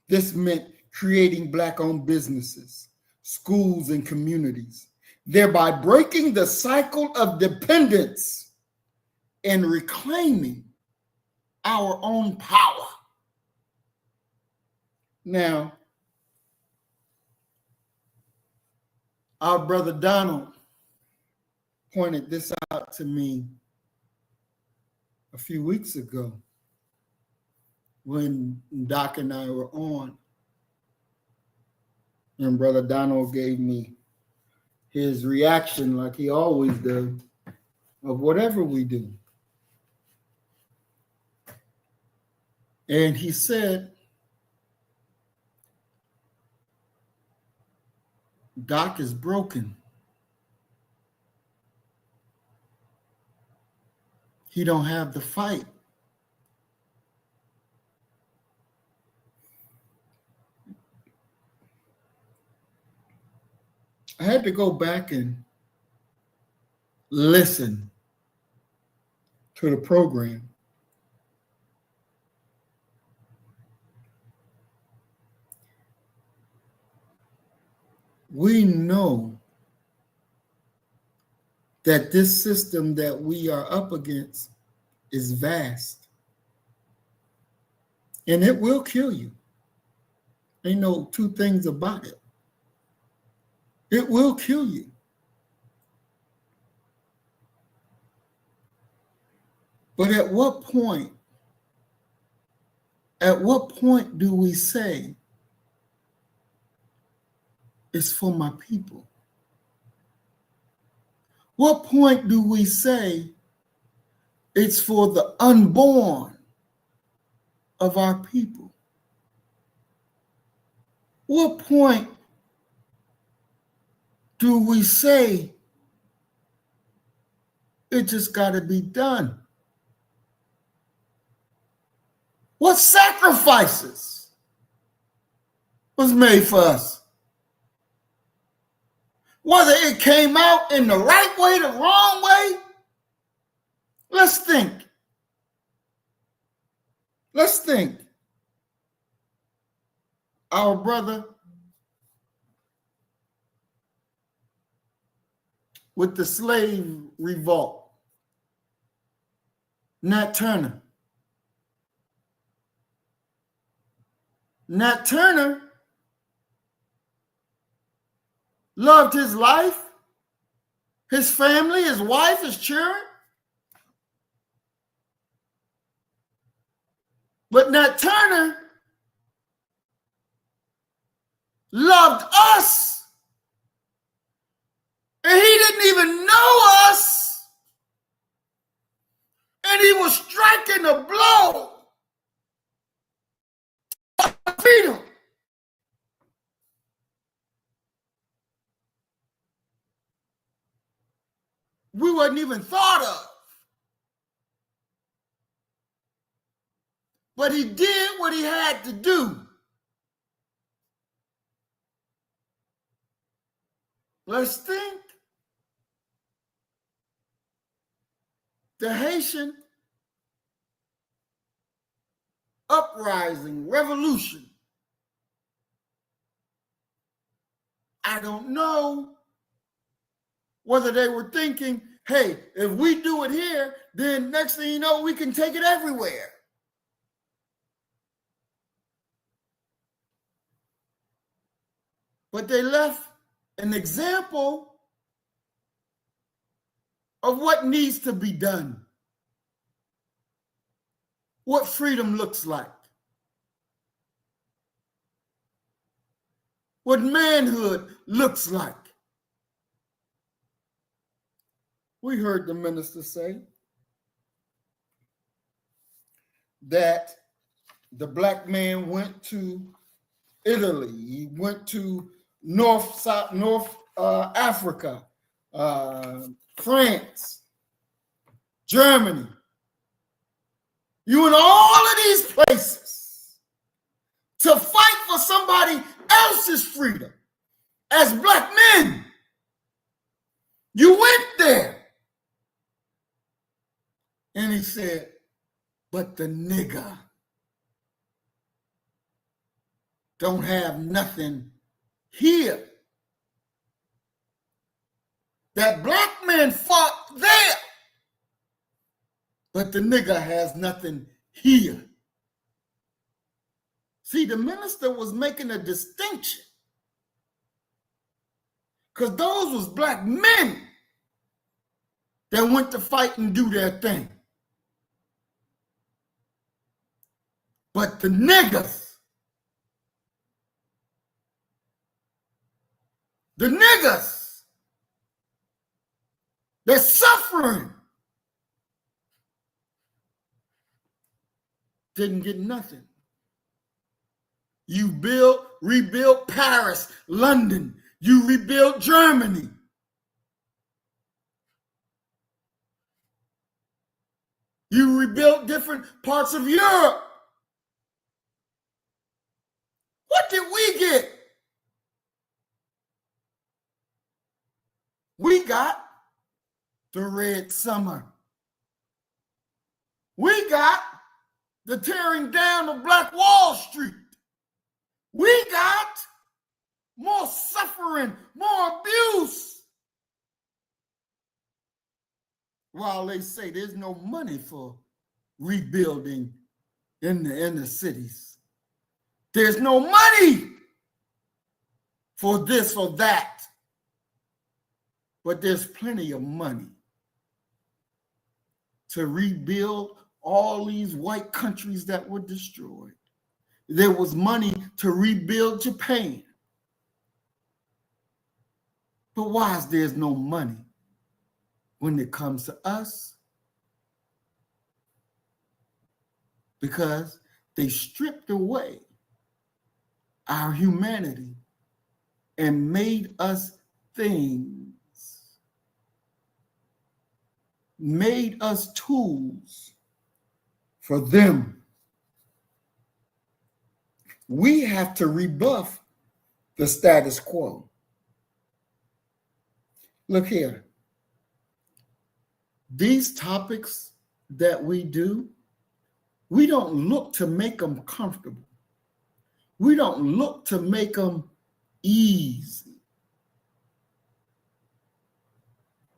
This meant creating Black-owned businesses, schools, and communities, thereby breaking the cycle of dependence and reclaiming our own power. Now, our brother Donald pointed this out to me a few weeks ago when Doc and I were on. And Brother Donald gave me his reaction, like he always does, of whatever we do. And he said, Doc is broken. He don't have the fight. I had to go back and listen to the program. We know that this system that we are up against is vast. And it will kill you. Ain't no two things about it. It will kill you. But at what point do we say it's for my people? What point do we say it's for the unborn of our people? What point do we say it just got to be done? What sacrifices was made for us? Whether it came out in the right way, the wrong way, let's think. Let's think. Our brother with the slave revolt, Nat Turner. Nat Turner loved his life, his family, his wife, his children. But Nat Turner loved us. And he didn't even know us. And he was striking a blow for freedom. We wasn't even thought of. But he did what he had to do. Let's think. The Haitian uprising, revolution, I don't know whether they were thinking, hey, if we do it here, then next thing you know, we can take it everywhere. But they left an example of what needs to be done, what freedom looks like, what manhood looks like. We heard the minister say that the black man went to Italy, he went to North Africa, France, Germany. You in all of these places to fight for somebody else's freedom as black men. You went there. And he said, but the nigger don't have nothing here. That black man fought there, but the nigger has nothing here. See, the minister was making a distinction because those was black men that went to fight and do their thing. But the niggers, they're suffering, didn't get nothing. You rebuilt Paris, London. You rebuilt Germany. You rebuilt different parts of Europe. What did we get? We got the Red Summer. We got the tearing down of Black Wall Street. We got more suffering, more abuse. While they say there's no money for rebuilding in the inner cities. There's no money for this or that. But there's plenty of money to rebuild all these white countries that were destroyed. There was money to rebuild Japan. But why is there no money when it comes to us? Because they stripped away our humanity and made us things, made us tools for them. We have to rebuff the status quo. Look here. These topics that we do, we don't look to make them comfortable. We don't look to make them easy.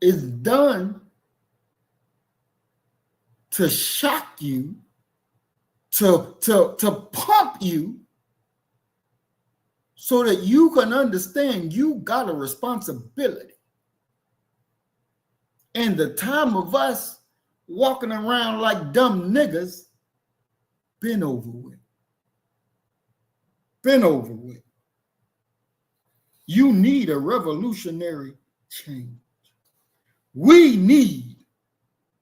It's done to shock you, to pump you, so that you can understand you got a responsibility. And the time of us walking around like dumb niggas been over with. Been over with. You need a revolutionary change. We need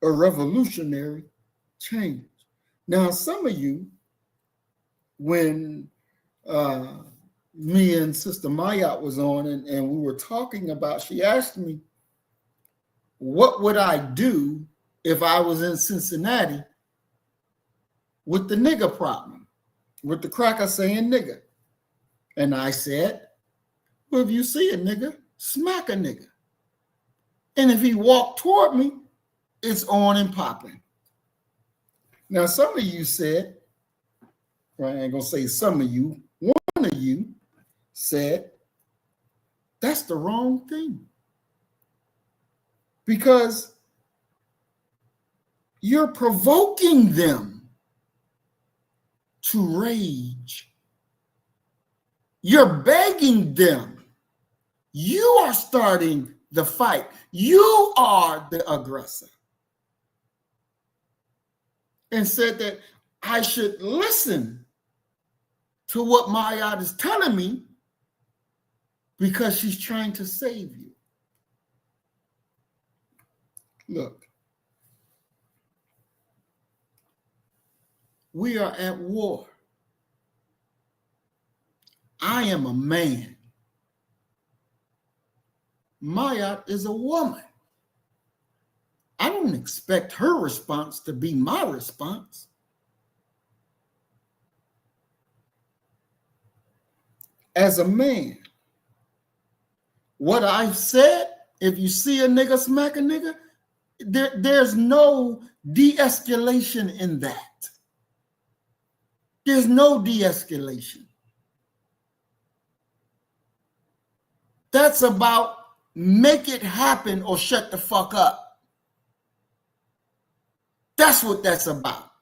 a revolutionary change. Now, some of you, when me and Sister Mayat was on and we were talking about, she asked me, what would I do if I was in Cincinnati with the nigger problem, with the cracker saying nigger? And I said, well, if you see a nigger, smack a nigger. And if he walked toward me, it's on and popping. Now, some of you said, well, I ain't gonna say some of you, one of you said That's the wrong thing. Because you're provoking them to rage. You're begging them. You are starting the fight. You are the aggressor. And said that I should listen to what Mayat is telling me because she's trying to save you. Look, we are at war. I am a man. Mayat is a woman. I don't expect her response to be my response. As a man, what I've said, if you see a nigga smack a nigga, there's no de-escalation in that. There's no de-escalation. That's about make it happen or shut the fuck up. That's what that's about.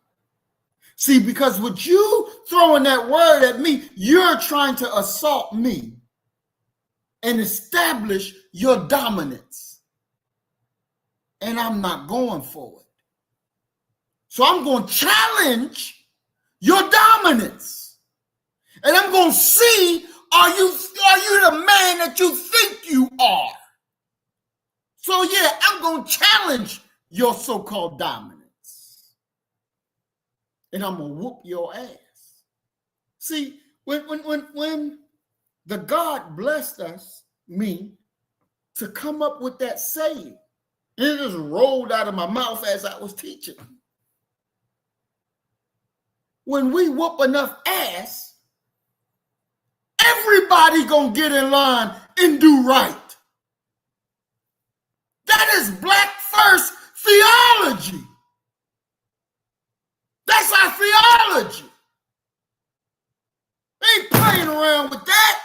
See, because with you throwing that word at me, you're trying to assault me and establish your dominance. And I'm not going for it. So I'm going to challenge your dominance. And I'm going to see, are you the man that you think you are? So yeah, I'm going to challenge your so-called dominance. And I'm going to whoop your ass. See, when the God blessed us, me, to come up with that saying, it just rolled out of my mouth as I was teaching. When we whoop enough ass, everybody gonna get in line and do right. That is Black first theology. That's our theology. They ain't playing around with that.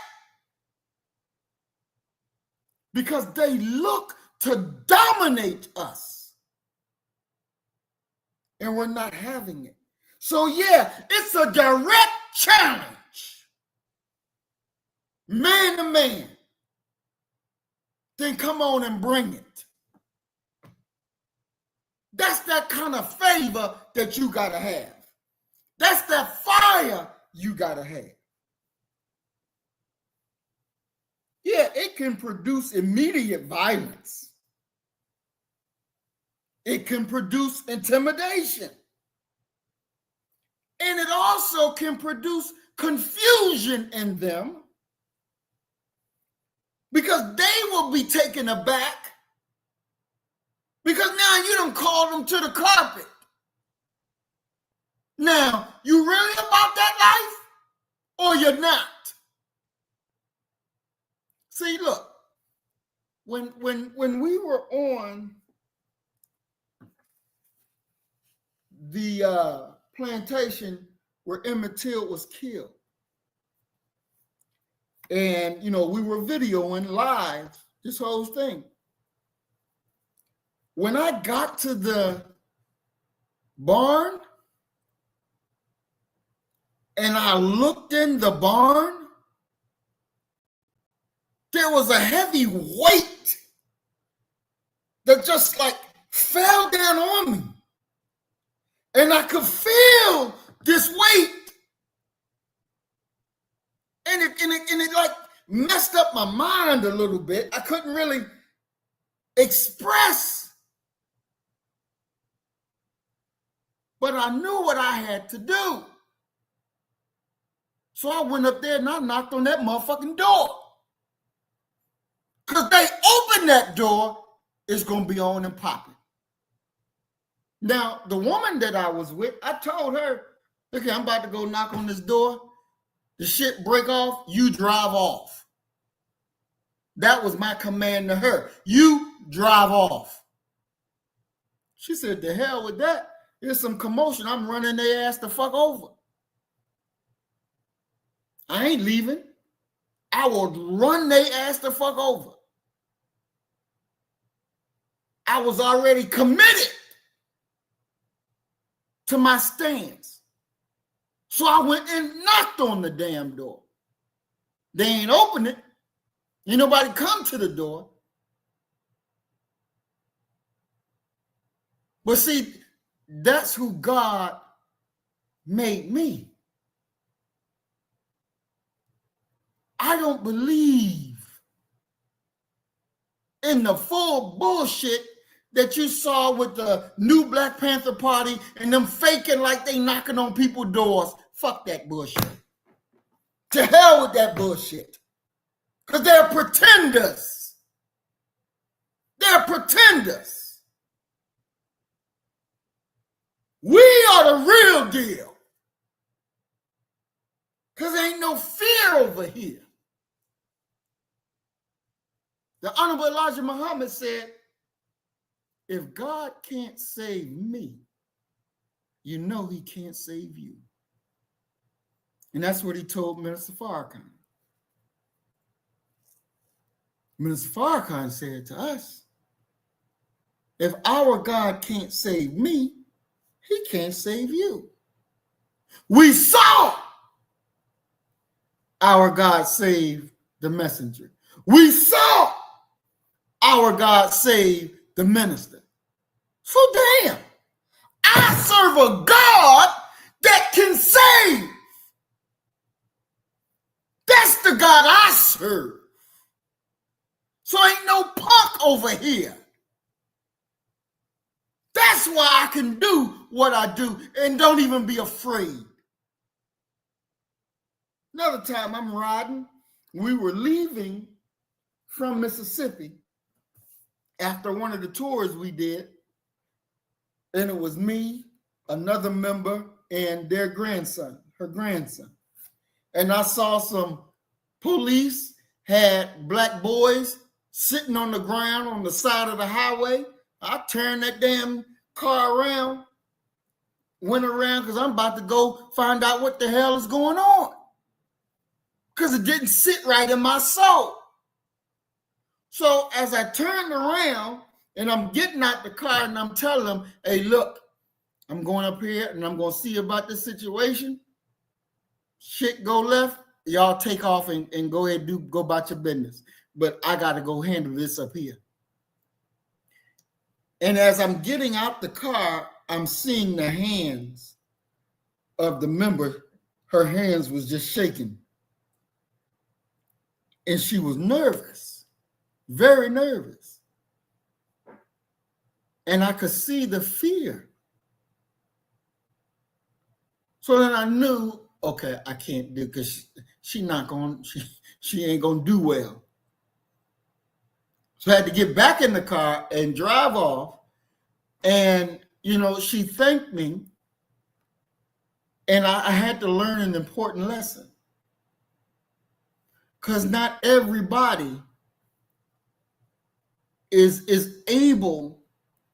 Because they look to dominate us. And we're not having it. So yeah, it's a direct challenge. Man to man. Then come on and bring it. That's that kind of favor that you gotta have. That's that fire you gotta have. Yeah, it can produce immediate violence. It can produce intimidation. And it also can produce confusion in them because they will be taken aback because now you done called them to the carpet. Now, you really about that life or you're not? See, look, when we were on the plantation where Emmett Till was killed, and we were videoing live this whole thing. When I got to the barn and I looked in the barn, there was a heavy weight that just like fell down on me. And I could feel this weight. And it like messed up my mind a little bit. I couldn't really express. But I knew what I had to do. So I went up there and I knocked on that motherfucking door. Because they open that door, it's going to be on and popping. Now, the woman that I was with, I told her, okay, I'm about to go knock on this door. The shit break off, you drive off. That was my command to her. You drive off. She said, the hell with that. There's some commotion. I'm running their ass the fuck over. I ain't leaving. I would run their ass the fuck over. I was already committed to my stance. So I went and knocked on the damn door. They ain't open it. Ain't nobody come to the door. But see, that's who God made me. I don't believe in the full bullshit that you saw with the new Black Panther Party and them faking like they knocking on people's doors. Fuck that bullshit. To hell with that bullshit. Because they're pretenders. They're pretenders. We are the real deal. Because there ain't no fear over here. The Honorable Elijah Muhammad said, if God can't save me, you know he can't save you. And that's what he told Minister Farrakhan. Minister Farrakhan said to us, if our God can't save me, he can't save you. We saw our God save the messenger. We saw our God save the minister. So damn, I serve a God that can save. That's the God I serve. So ain't no punk over here. That's why I can do what I do and don't even be afraid. Another time I'm riding, we were leaving from Mississippi after one of the tours we did, and it was me, another member, and their grandson, her grandson. And I saw some police had black boys sitting on the ground on the side of the highway. I turned that damn car around, went around because I'm about to go find out what the hell is going on. Because it didn't sit right in my soul. So as I turned around and I'm getting out the car and I'm telling them, hey, look, I'm going up here and I'm going to see about this situation. Shit go left, y'all take off and go ahead and go about your business. But I got to go handle this up here. And as I'm getting out the car, I'm seeing the hands of the member. Her hands was just shaking. And she was nervous, very nervous. And I could see the fear. So then I knew, okay, I can't do, because she ain't gonna do well. So I had to get back in the car and drive off. And, she thanked me. And I had to learn an important lesson. Because not everybody is able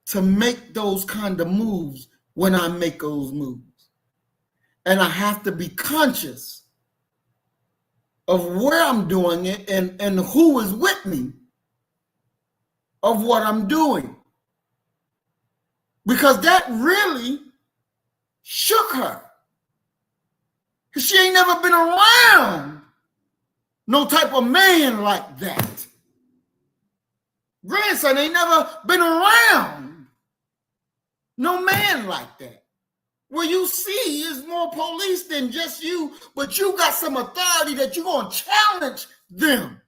to make those kind of moves when I make those moves. And I have to be conscious of where I'm doing it and who is with me of what I'm doing. Because that really shook her. She ain't never been around no type of man like that. Grandson ain't never been around no man like that. Where you see is more police than just you, but you got some authority that you're going to challenge them.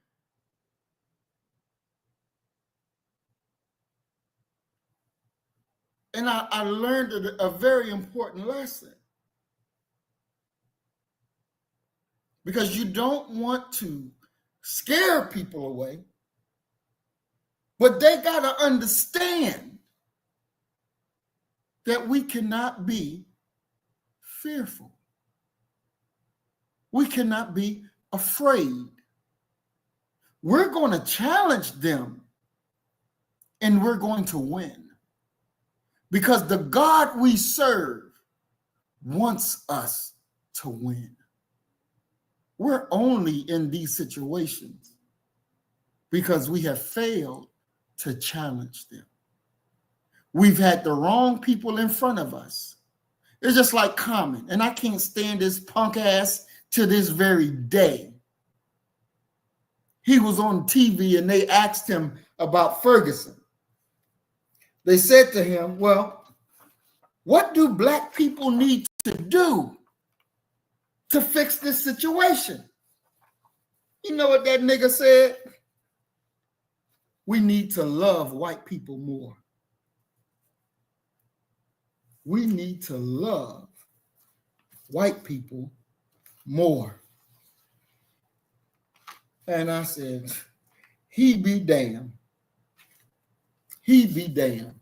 And I learned a very important lesson. Because you don't want to scare people away, but they got to understand that we cannot be fearful. We cannot be afraid. We're going to challenge them and we're going to win. Because the God we serve wants us to win. We're only in these situations because we have failed to challenge them. We've had the wrong people in front of us. It's just like Common, and I can't stand this punk ass to this very day. He was on TV and they asked him about Ferguson. They said to him, well, what do black people need to do to fix this situation? You know what that nigga said? We need to love white people more. We need to love white people more. And I said, he be damned. He be damned.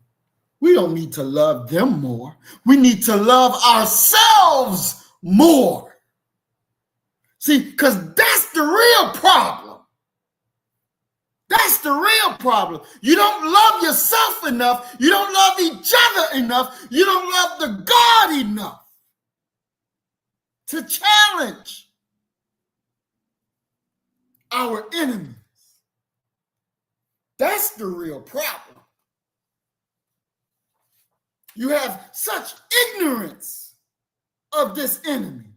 We don't need to love them more. We need to love ourselves more. See, because that's the real problem. That's the real problem. You don't love yourself enough. You don't love each other enough. You don't love the God enough to challenge our enemies. That's the real problem. You have such ignorance of this enemy,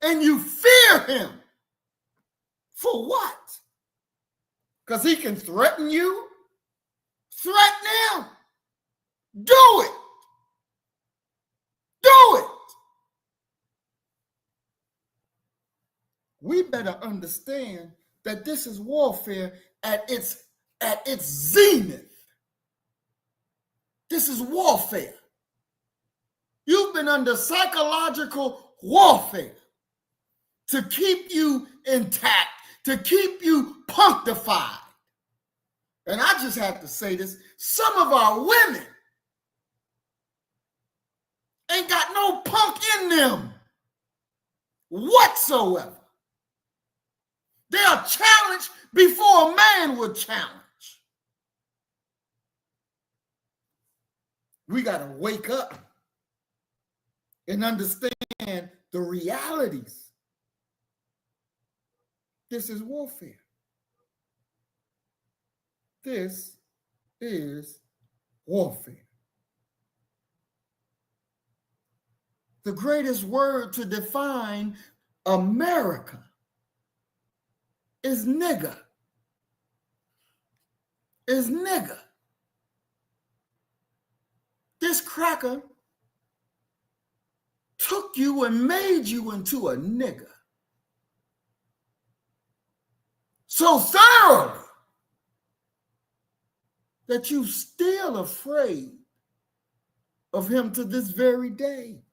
and you fear him. For what? Because he can threaten you? Threaten him. Do it. Do it. We better understand that this is warfare at its zenith. This is warfare. You've been under psychological warfare to keep you intact, to keep you punctified. And I just have to say this, some of our women ain't got no punk in them whatsoever. They are challenged before a man would challenge. We got to wake up and understand the realities. This is warfare. This is warfare. The greatest word to define America is nigger. Is nigger. This cracker took you and made you into a nigger so thoroughly that you're still afraid of him to this very day.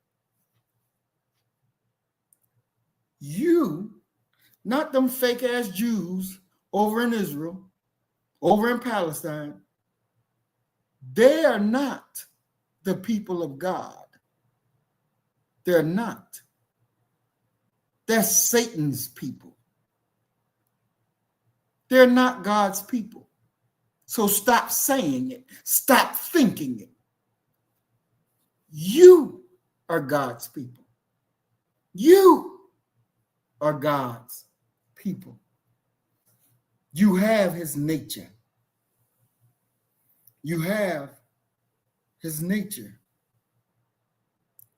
You, not them fake ass Jews over in Israel, over in Palestine, they are not the people of God. They're not. They're Satan's people. They're not God's people. So stop saying it. Stop thinking it. You are God's people. You are God's people. You have his nature. You have his nature.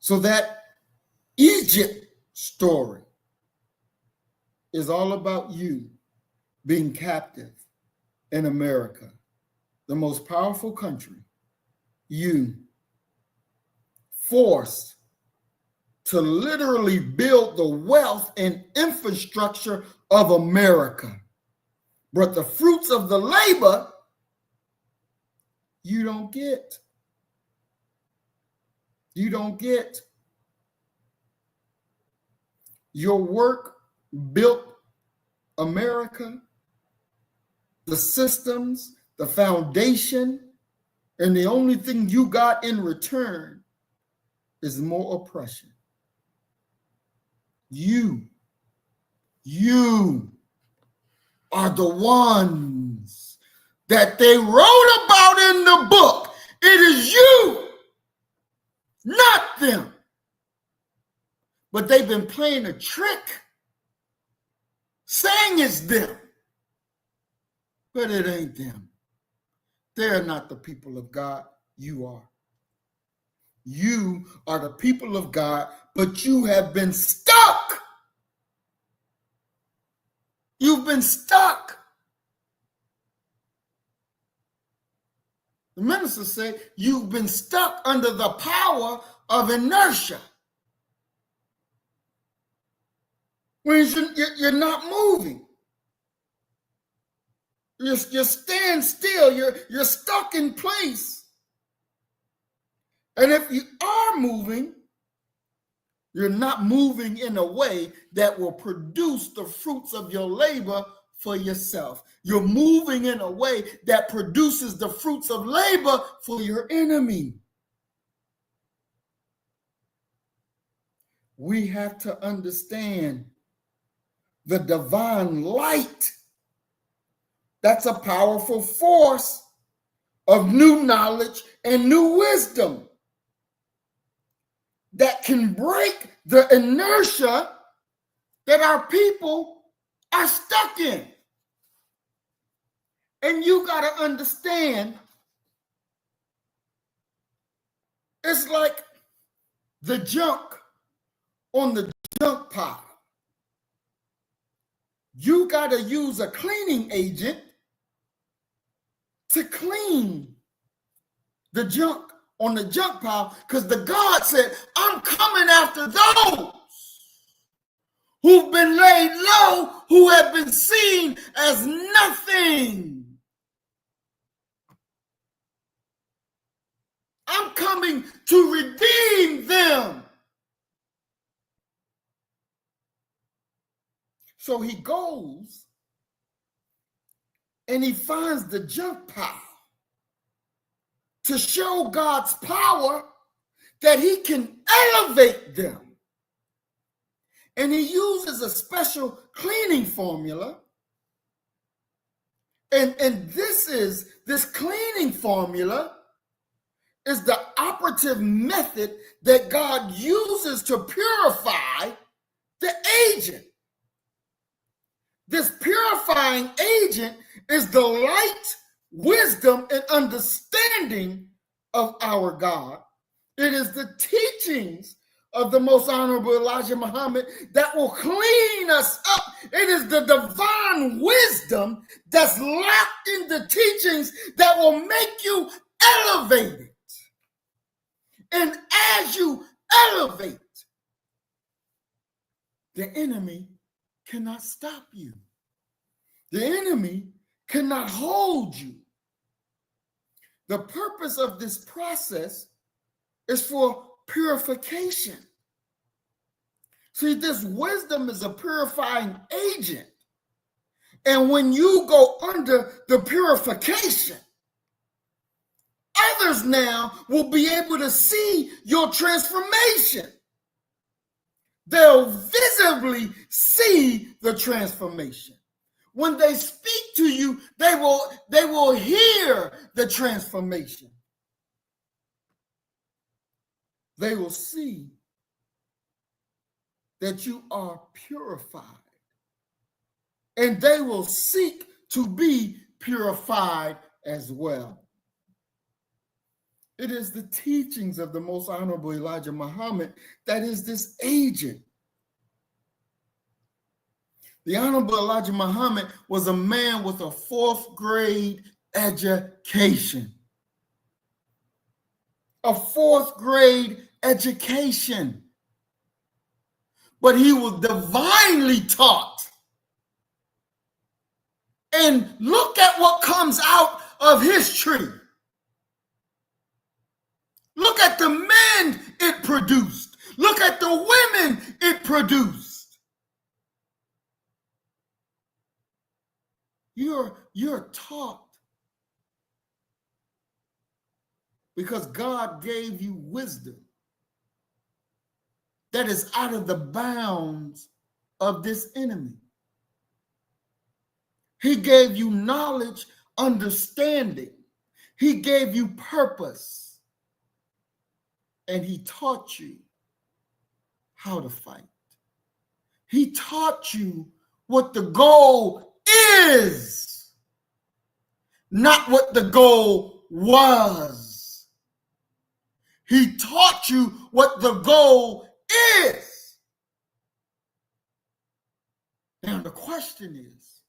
So that Egypt story is all about you being captive in America, the most powerful country. You forced to literally build the wealth and infrastructure of America. But the fruits of the labor, you don't get. You don't get. Your work built America, the systems, the foundation, and the only thing you got in return is more oppression. You are the ones that they wrote about in the book. It is you, not them. But they've been playing a trick saying it's them, but it ain't them. They're not the people of God. You are. You are the people of God, but you have been stuck. You've been stuck. The minister said, you've been stuck under the power of inertia. When you're not moving. You're staying still. You're stuck in place. And if you are moving, you're not moving in a way that will produce the fruits of your labor for yourself. You're moving in a way that produces the fruits of labor for your enemy. We have to understand the divine light. That's a powerful force of new knowledge and new wisdom that can break the inertia that our people are stuck in. And you got to understand, it's like the junk on the junk pile. You got to use a cleaning agent to clean the junk on the junk pile, because the God said, I'm coming after those who've been laid low, who have been seen as nothing. I'm coming to redeem them. So he goes and he finds the junk pile to show God's power that he can elevate them. And he uses a special cleaning formula. And this cleaning formula is the operative method that God uses to purify the agent. This purifying agent is the light, wisdom, and understanding of our God. It is the teachings of the most honorable Elijah Muhammad that will clean us up. It is the divine wisdom that's locked in the teachings that will make you elevated. And as you elevate, the enemy cannot stop you. The enemy cannot hold you. The purpose of this process is for purification. See, this wisdom is a purifying agent. And when you go under the purification, others now will be able to see your transformation. They'll visibly see the transformation. When they speak to you, they will hear the transformation. They will see that you are purified. And they will seek to be purified as well. It is the teachings of the most honorable Elijah Muhammad that is this agent. The honorable Elijah Muhammad was a man with a 4th grade education. A 4th grade education. But he was divinely taught. And look at what comes out of his tree. Look at the men it produced. Look at the women it produced. You're taught because God gave you wisdom that is out of the bounds of this enemy. He gave you knowledge, understanding. He gave you purpose. And he taught you how to fight. He taught you what the goal is, not what the goal was. He taught you what the goal is. Now the question is,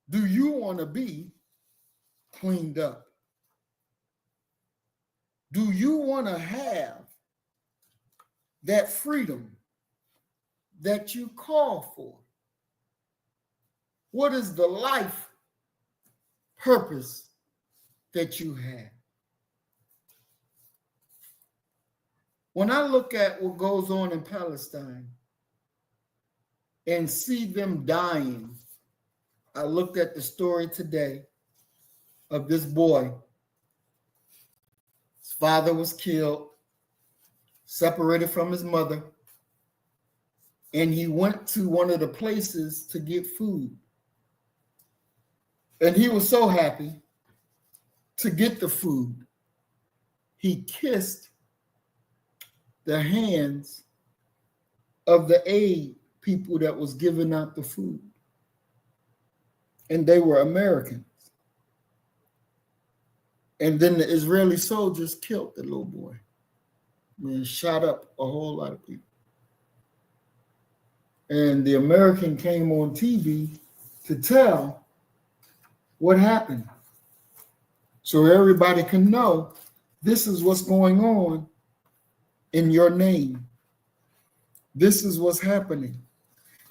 do you want to be cleaned up? Do you want to have that freedom that you call for? What is the life purpose that you have? When I look at what goes on in Palestine and see them dying, I looked at the story today of this boy. His father was killed, separated from his mother, and he went to one of the places to get food. And he was so happy to get the food. He kissed the hands of the aid people that was giving out the food. And they were Americans. And then the Israeli soldiers killed the little boy and shot up a whole lot of people. And the American came on TV to tell what happened, so everybody can know this is what's going on in your name. This is what's happening.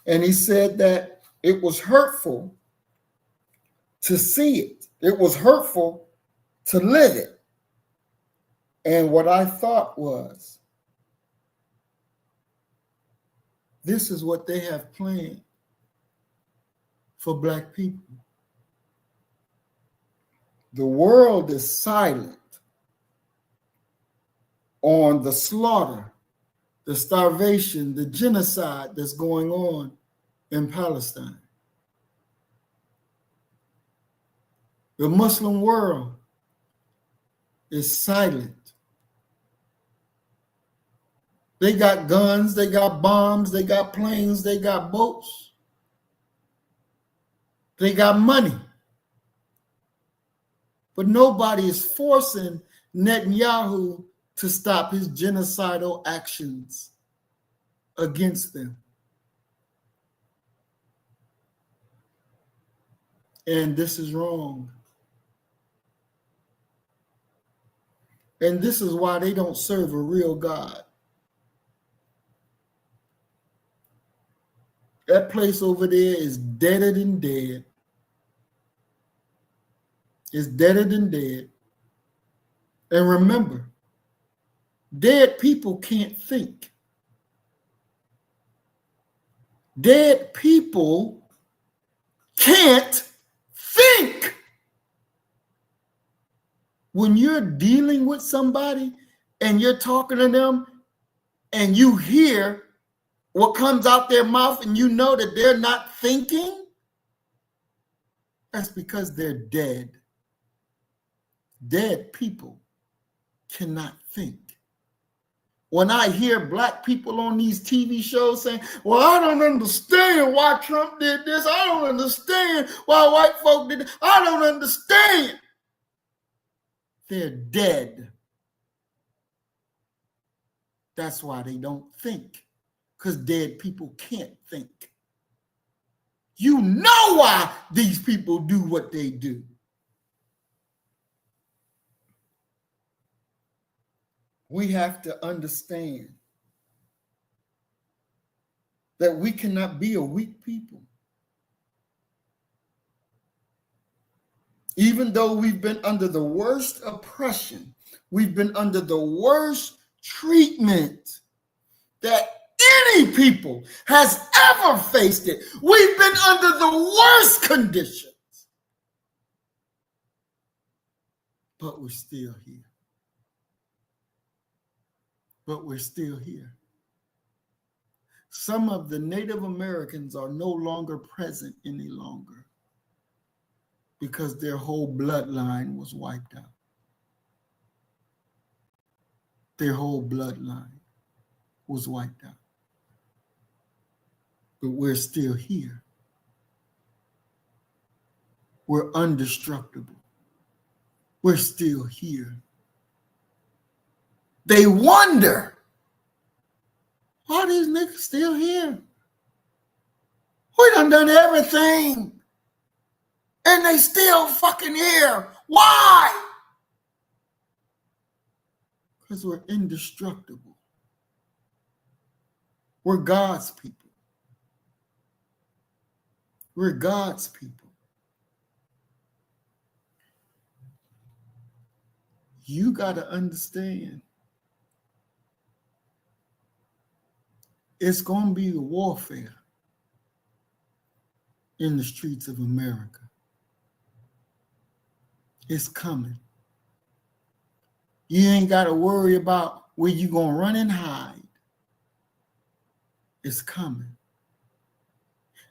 And he said that it was hurtful to see it. It was hurtful to live it. And what I thought was, this is what they have planned for Black people. The world is silent on the slaughter, the starvation, the genocide that's going on in Palestine. The Muslim world is silent. They got guns, they got bombs, they got planes, they got boats. They got money. But nobody is forcing Netanyahu to stop his genocidal actions against them. And this is wrong. And this is why they don't serve a real God. That place over there is deader than dead. It's deader than dead. And remember, dead people can't think. Dead people can't think. When you're dealing with somebody and you're talking to them and you hear what comes out their mouth and you know that they're not thinking, that's because they're dead. Dead people cannot think. When I hear Black people on these TV shows saying, well, I don't understand why Trump did this. I don't understand why white folk did this. I don't understand. They're dead. That's why they don't think, because dead people can't think. You know why these people do what they do. We have to understand that we cannot be a weak people. Even though we've been under the worst oppression, we've been under the worst treatment that any people has ever faced it. We've been under the worst conditions. But we're still here. But we're still here. Some of the Native Americans are no longer present any longer because their whole bloodline was wiped out. Their whole bloodline was wiped out. but we're still here. We're indestructible. We're still here. They wonder, why are these niggas still here? We done everything, and they still fucking here. Why? Because we're indestructible. We're God's people. We're God's people. You got to understand, it's going to be a warfare in the streets of America. It's coming. You ain't got to worry about where you're going to run and hide. It's coming.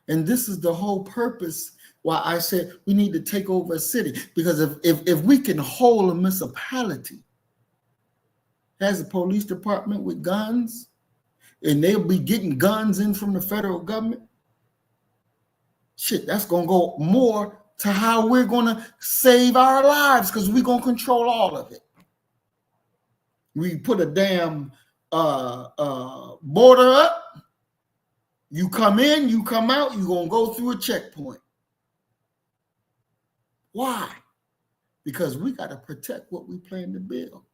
And this is the whole purpose why I said we need to take over a city. Because if we can hold a municipality, has a police department with guns, and they'll be getting guns in from the federal government, shit, that's going to go more to how we're going to save our lives, because we're going to control all of it. We put a damn border up. You come in, you come out, you're going to go through a checkpoint. Why? Because we got to protect what we plan to build.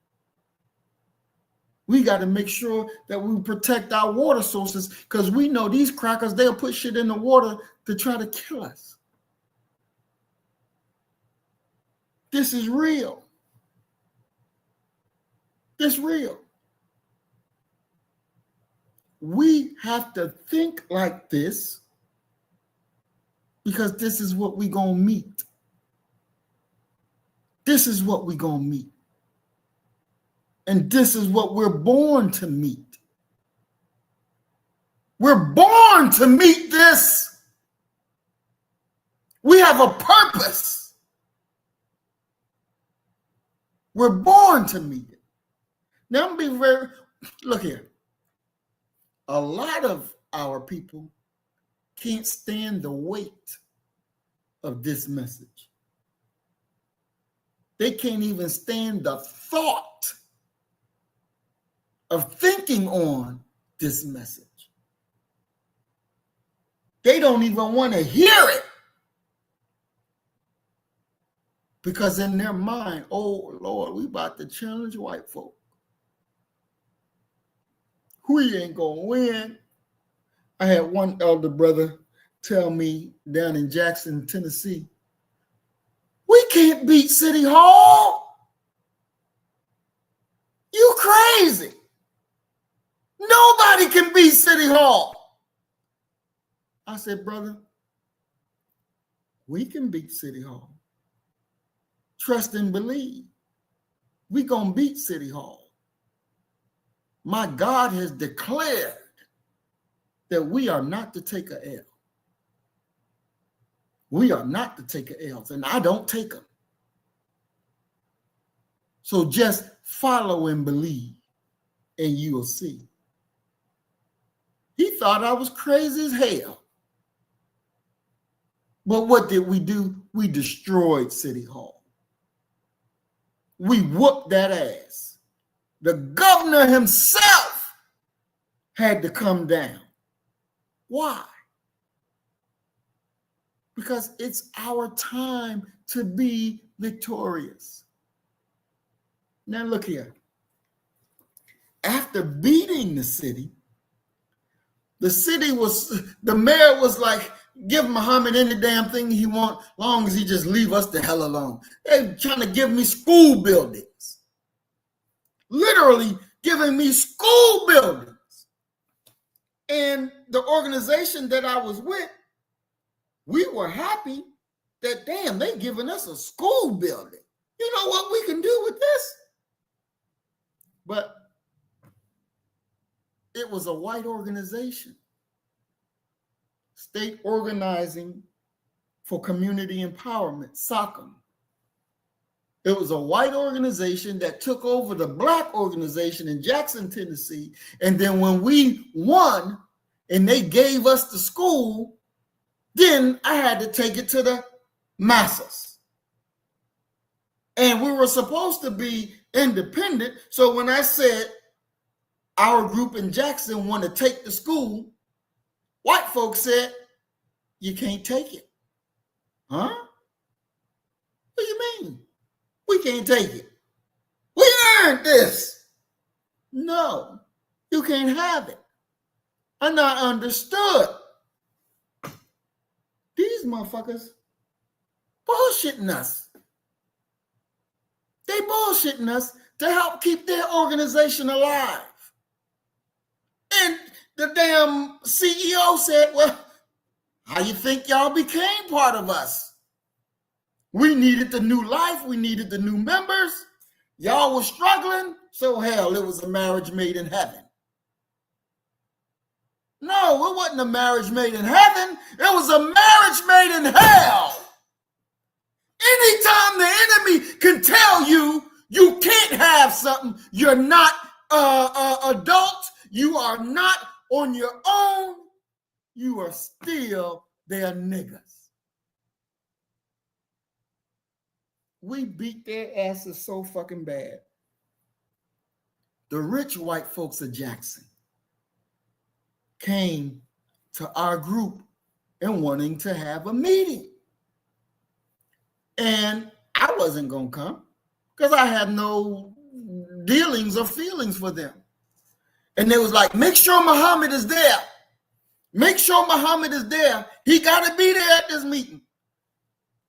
We got to make sure that we protect our water sources, because we know these crackers, they'll put shit in the water to try to kill us. This is real. It's real. We have to think like this, because this is what we're going to meet. This is what we're going to meet. And this is what we're born to meet. We're born to meet this. We have a purpose. We're born to meet it. Now, I'm being very, look here. A lot of our people can't stand the weight of this message. They can't even stand the thought of thinking on this message. They don't even want to hear it, because in their mind, oh Lord, we about to challenge white folk. We ain't gonna win. I had one elder brother tell me down in Jackson, Tennessee, we can't beat City Hall. You crazy. Nobody can beat City Hall. I said, brother, we can beat City Hall. Trust and believe. We gonna beat City Hall. My God has declared that we are not to take an L. We are not to take an L, and I don't take them. So just follow and believe, and you will see. He thought I was crazy as hell. But what did we do? We destroyed City Hall. We whooped that ass. The governor himself had to come down. Why? Because it's our time to be victorious. Now look here. After beating the city the mayor was like, give Muhammad any damn thing he want, long as he just leave us the hell alone. They're trying to give me school buildings. Literally giving me school buildings. And the organization that I was with, we were happy that, damn, they giving us a school building. You know what we can do with this? But it was a white organization, State Organizing for Community Empowerment, SOCM. It was a white organization that took over the black organization in Jackson, Tennessee. And then when we won, and they gave us the school, then I had to take it to the masses. And we were supposed to be independent. So when I said our group in Jackson want to take the school, white folks said, you can't take it. Huh? What do you mean? We can't take it. We earned this. No, you can't have it. I not understood. These motherfuckers bullshitting us. They bullshitting us to help keep their organization alive. And the damn CEO said, well, how you think y'all became part of us? We needed the new life. We needed the new members. Y'all were struggling. So hell, it was a marriage made in heaven. No, it wasn't a marriage made in heaven. It was a marriage made in hell. Anytime the enemy can tell you you can't have something, you're not adult, you are not on your own, you are still their niggas. We beat their asses so fucking bad. The rich white folks of Jackson came to our group and wanting to have a meeting. And I wasn't going to come because I had no dealings or feelings for them. And they was like, make sure Muhammad is there. Make sure Muhammad is there. He got to be there at this meeting.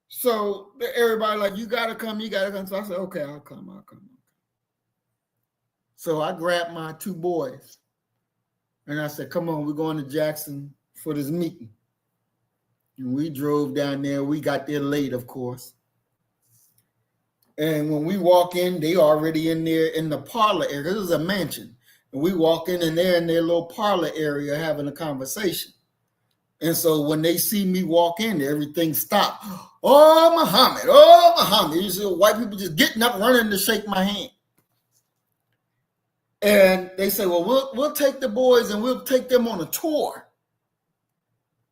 So everybody like, you got to come, you got to come. So I said, okay, I'll come. So I grabbed my two boys and I said, come on, we're going to Jackson for this meeting. And we drove down there. We got there late, of course. And when we walk in, they already in there in the parlor area. This is a mansion. And we walk in and they're in their little parlor area having a conversation. And so when they see me walk in, everything stopped. Oh, Muhammad. You see white people just getting up, running to shake my hand. And they say, well, we'll take the boys and we'll take them on a tour.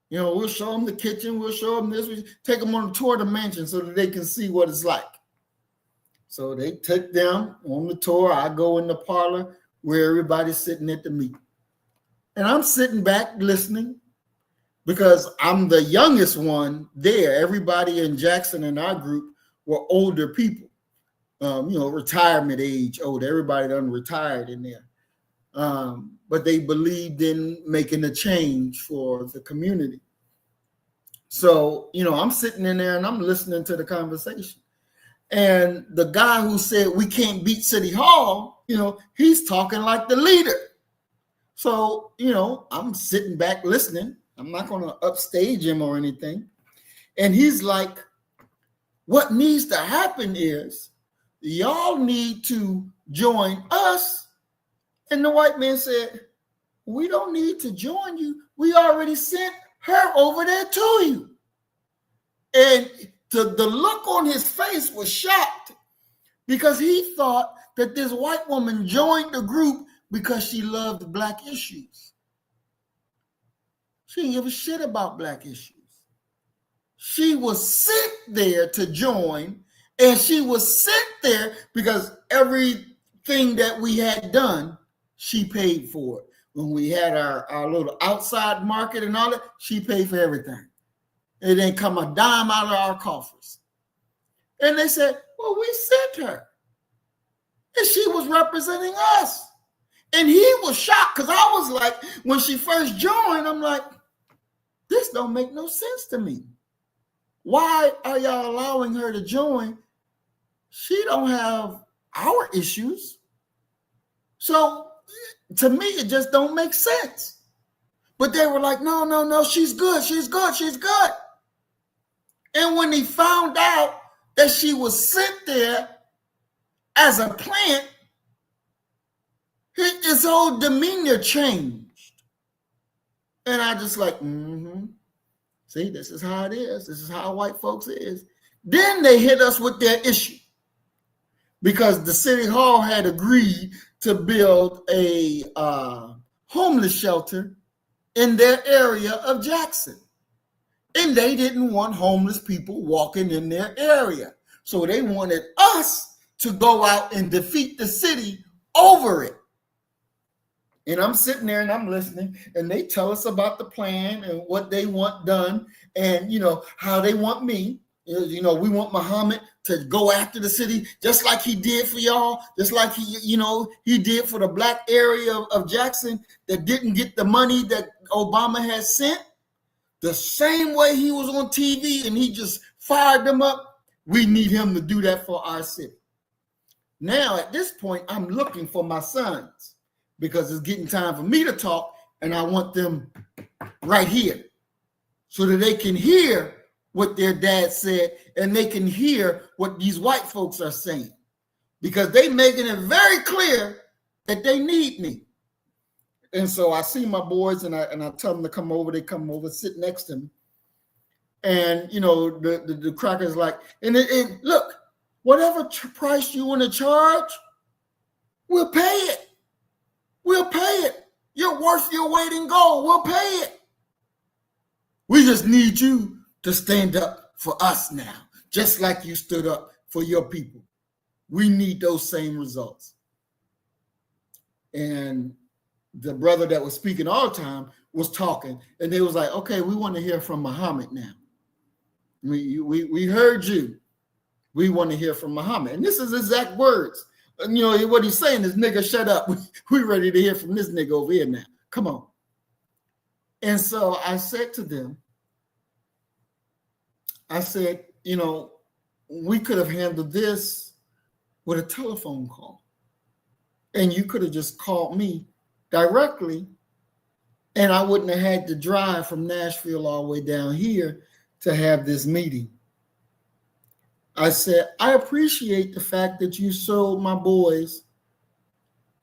You know, we'll show them the kitchen. We'll show them this. We take them on a tour of the mansion so that they can see what it's like. So they took them on the tour. I go in the parlor where everybody's sitting at the meeting. And I'm sitting back listening because I'm the youngest one there. Everybody in Jackson in our group were older people, retirement age older. Everybody done retired in there. But they believed in making a change for the community. So, I'm sitting in there and I'm listening to the conversation. And the guy who said we can't beat City Hall, he's talking like the leader. So, I'm sitting back listening. I'm not going to upstage him or anything. And he's like, what needs to happen is y'all need to join us. And the white man said, we don't need to join you. We already sent her over there to you. And the look on his face was shocked because he thought that this white woman joined the group because she loved black issues. She didn't give a shit about black issues. She was sent there to join, and she was sent there because everything that we had done, she paid for it. When we had our little outside market and all that, she paid for everything. It didn't come a dime out of our coffers. And they said, well, we sent her. And she was representing us. And he was shocked because I was like, when she first joined, I'm like, this don't make no sense to me. Why are y'all allowing her to join? She don't have our issues. So to me, it just don't make sense. But they were like, no, she's good. And when he found out that she was sent there as a plant, his whole demeanor changed. And I just like, see, this is how it is. This is how white folks is. Then they hit us with their issue because the city hall had agreed to build a homeless shelter in their area of Jackson. And they didn't want homeless people walking in their area. So they wanted us to go out and defeat the city over it. And I'm sitting there and I'm listening, and they tell us about the plan and what they want done, and how they want me. We want Muhammad to go after the city just like he did for y'all, just like he did for the black area of Jackson that didn't get the money that Obama had sent. The same way he was on TV and he just fired them up, we need him to do that for our city. Now, at this point, I'm looking for my sons because it's getting time for me to talk, and I want them right here so that they can hear what their dad said and they can hear what these white folks are saying, because they making it very clear that they need me. And so I see my boys and I tell them to come over. They come over, sit next to me. And, the cracker's like, and look, whatever price you want to charge, we'll pay it. We'll pay it. You're worth your weight in gold. We'll pay it. We just need you to stand up for us now, just like you stood up for your people. We need those same results. And the brother that was speaking all the time was talking, and they was like, okay, we want to hear from Muhammad now. We heard you. We want to hear from Muhammad. And this is exact words. What he's saying is, nigga, shut up. We ready to hear from this nigga over here now. Come on. And so I said to them, we could have handled this with a telephone call. And you could have just called me directly, and I wouldn't have had to drive from Nashville all the way down here to have this meeting. I said, I appreciate the fact that you showed my boys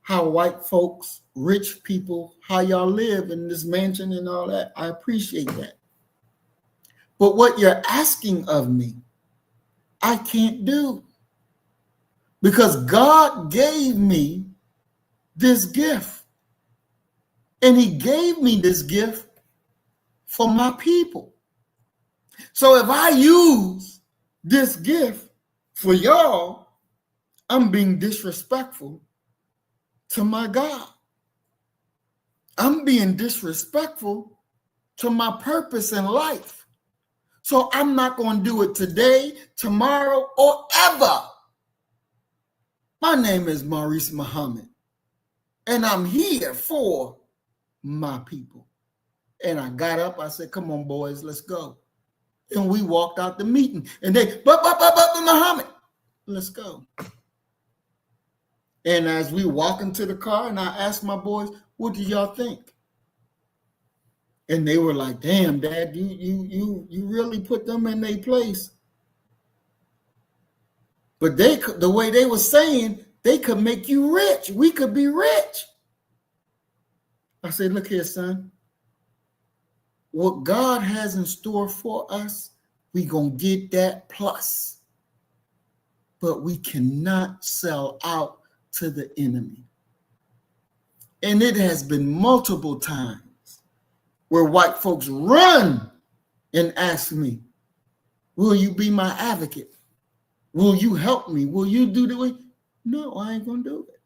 how white folks, rich people, how y'all live in this mansion and all that. I appreciate that. But what you're asking of me, I can't do. Because God gave me this gift. And he gave me this gift for my people. So if I use this gift for y'all, I'm being disrespectful to my God. I'm being disrespectful to my purpose in life. So I'm not going to do it today, tomorrow, or ever. My name is Maurice Muhammad, and I'm here for my people. And I got up, I said, come on, boys, let's go. And we walked out the meeting, and they, but Muhammad, let's go. And as we walk into the car, and I asked my boys, what do y'all think? And they were like, damn, Dad, you really put them in their place. But the way they were saying, they could make you rich. We could be rich. I said, look here, son. What God has in store for us, we gonna get that plus. But we cannot sell out to the enemy. And it has been multiple times where white folks run and ask me, will you be my advocate? Will you help me? Will you do the way? No, I ain't gonna do it.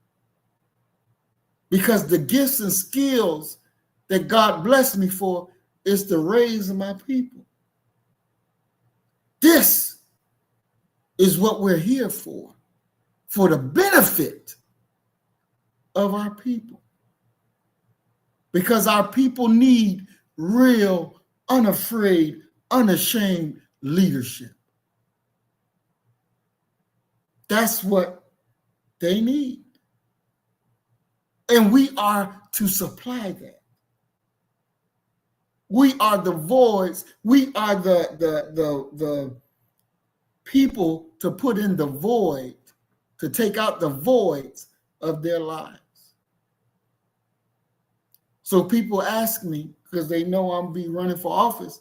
Because the gifts and skills that God blessed me for is to raise my people. This is what we're here for the benefit of our people. Because our people need real, unafraid, unashamed leadership. That's what they need. And we are to supply that. We are the voids. We are the people to put in the void, to take out the voids of their lives. So people ask me, because they know I'm be running for office,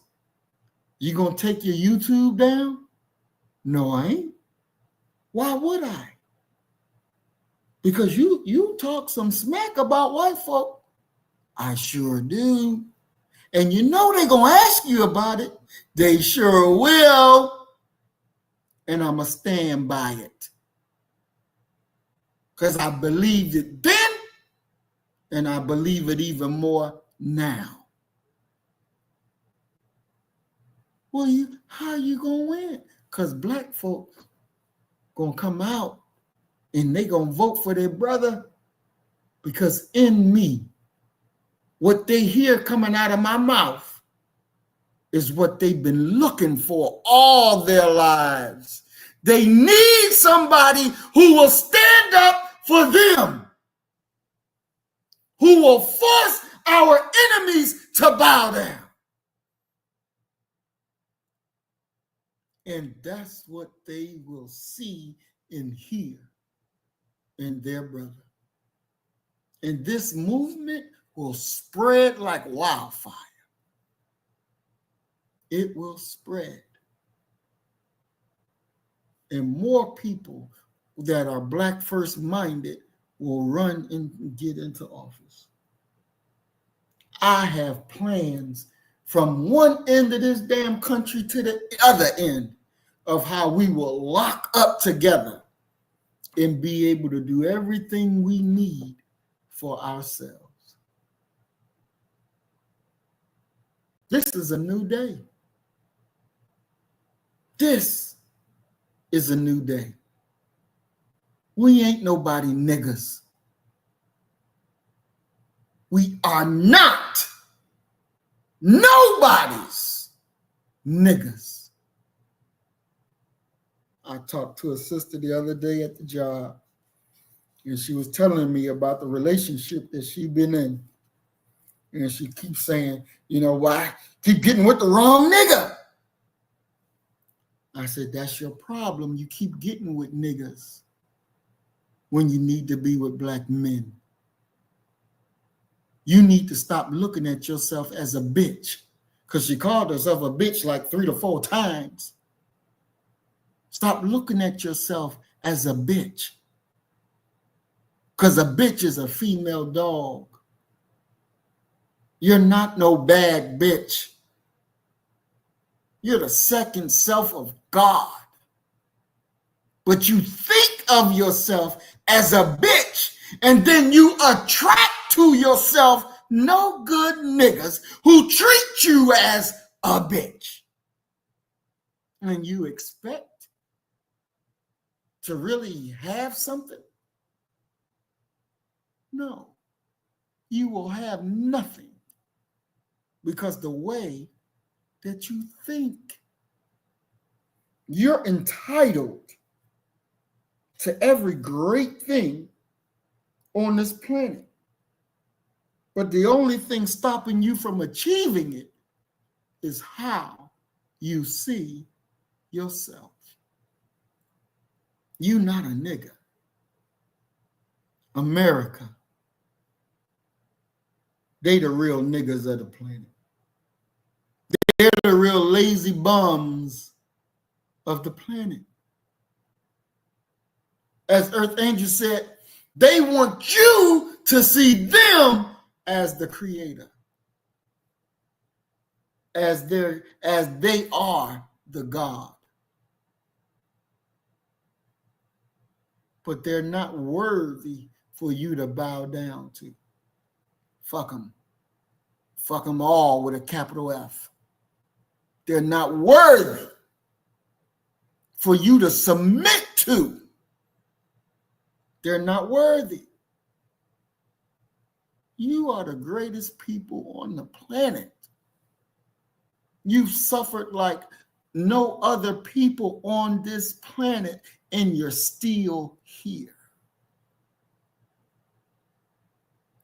you gonna take your YouTube down? No, I ain't. Why would I? Because you talk some smack about white folk. I sure do. And you know they're going to ask you about it. They sure will. And I'm going to stand by it. Because I believed it then, and I believe it even more now. Well, how you going to win? Because black folks going to come out and they going to vote for their brother, because in me, what they hear coming out of my mouth is what they've been looking for all their lives. They need somebody who will stand up for them, who will force our enemies to bow down. And that's what they will see and hear in their brother. And this movement will spread like wildfire. It will spread. And more people that are black first minded will run and get into office. I have plans from one end of this damn country to the other end of how we will lock up together and be able to do everything we need for ourselves. This is a new day. This is a new day. We ain't nobody niggers. We are not nobody's niggers. I talked to a sister the other day at the job, and she was telling me about the relationship that she's been in. And she keeps saying, you know, why keep getting with the wrong nigga? I said, that's your problem. You keep getting with niggas when you need to be with black men. You need to stop looking at yourself as a bitch, because she called herself a bitch like 3 to 4 times. Stop looking at yourself as a bitch, because a bitch is a female dog. You're not no bad bitch. You're the second self of God. But you think of yourself as a bitch, and then you attract to yourself no good niggas who treat you as a bitch. And you expect to really have something? No, you will have nothing, because the way that you think, you're entitled to every great thing on this planet. But the only thing stopping you from achieving it is how you see yourself. You're not a nigga. America, they the real niggas of the planet. They're the real lazy bums of the planet. As Earth Angel said, they want you to see them as the creator, as they are the God. But they're not worthy for you to bow down to. Fuck them. Fuck them all with a capital F. They're not worthy for you to submit to. They're not worthy. You are the greatest people on the planet. You've suffered like no other people on this planet, and you're still here.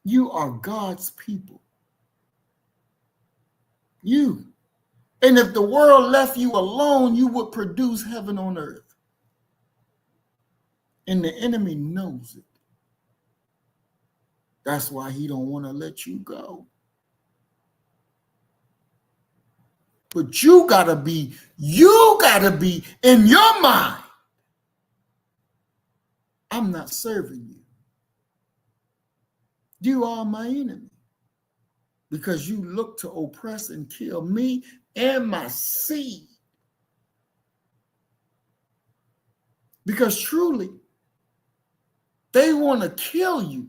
You are God's people. You. And if the world left you alone, you would produce heaven on earth. And the enemy knows it. That's why he don't want to let you go. But you gotta be in your mind, I'm not serving you. You are my enemy. because you look to oppress and kill me and my seed. Because truly, they want to kill you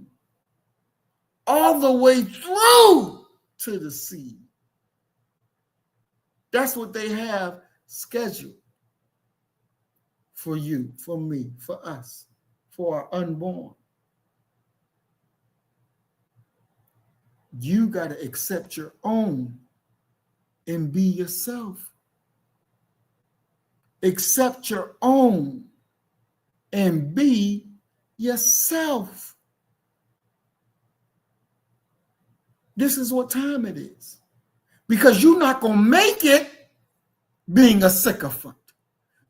all the way through to the seed. That's what they have scheduled for you, for me, for us, for our unborn. You got to accept your own and be yourself. Accept your own and be yourself. This is what time it is. Because you're not going to make it being a sycophant.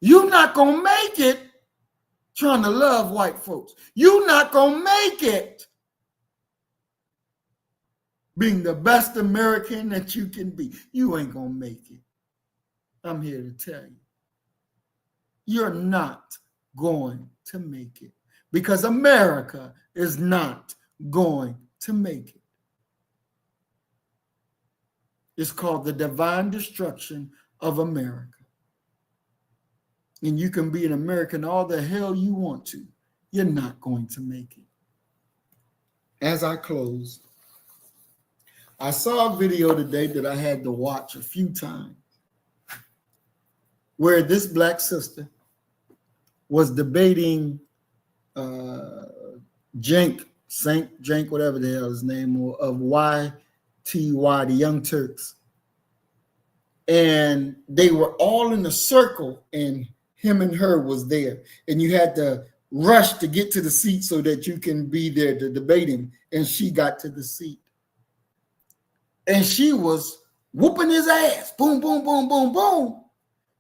You're not going to make it trying to love white folks. You're not going to make it being the best American that you can be. You ain't going to make it. I'm here to tell you. You're not going to make it because America is not going to make it. It's called the divine destruction of America. And you can be an American all the hell you want to. You're not going to make it. As I close, I saw a video today that I had to watch a few times where this black sister was debating Cenk, whatever the hell his name was, of YTY, the Young Turks. And they were all in a circle and him and her was there. And you had to rush to get to the seat so that you can be there to debate him. And she got to the seat. And she was whooping his ass. Boom, boom, boom, boom, boom.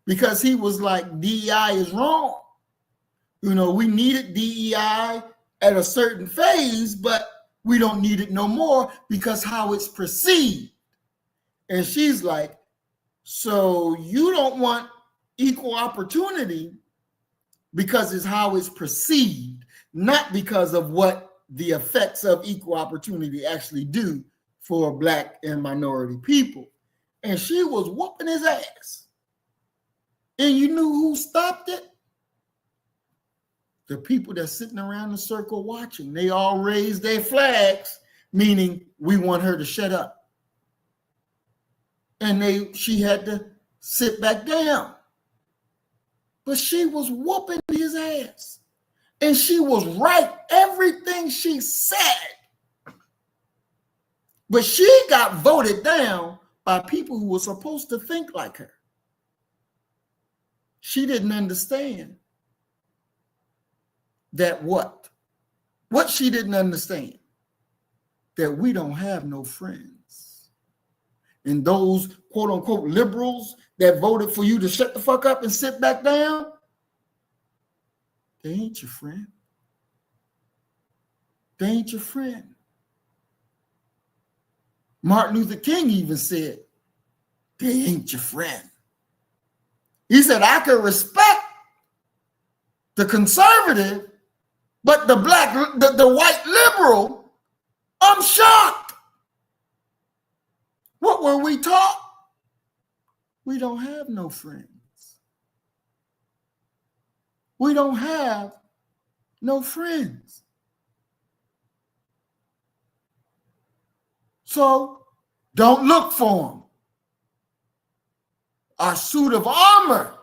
Because he was like, DEI is wrong. You know, we needed DEI at a certain phase, but we don't need it no more because how it's perceived. And she's like, so you don't want equal opportunity because it's how it's perceived, not because of what the effects of equal opportunity actually do for black and minority people. And she was whooping his ass. And you knew who stopped it? The people that's sitting around the circle watching. They all raised their flags, meaning we want her to shut up. And she had to sit back down. But she was whooping his ass. And she was right. Everything she said. But she got voted down by people who were supposed to think like her. She didn't understand that what? What she didn't understand? That we don't have no friends. And those quote unquote liberals that voted for you to shut the fuck up and sit back down, they ain't your friend. They ain't your friend. Martin Luther King even said, they ain't your friend. He said, I can respect the conservative, but the white liberal, I'm shocked. What were we taught? We don't have no friends. We don't have no friends. So don't look for them. Our suit of armor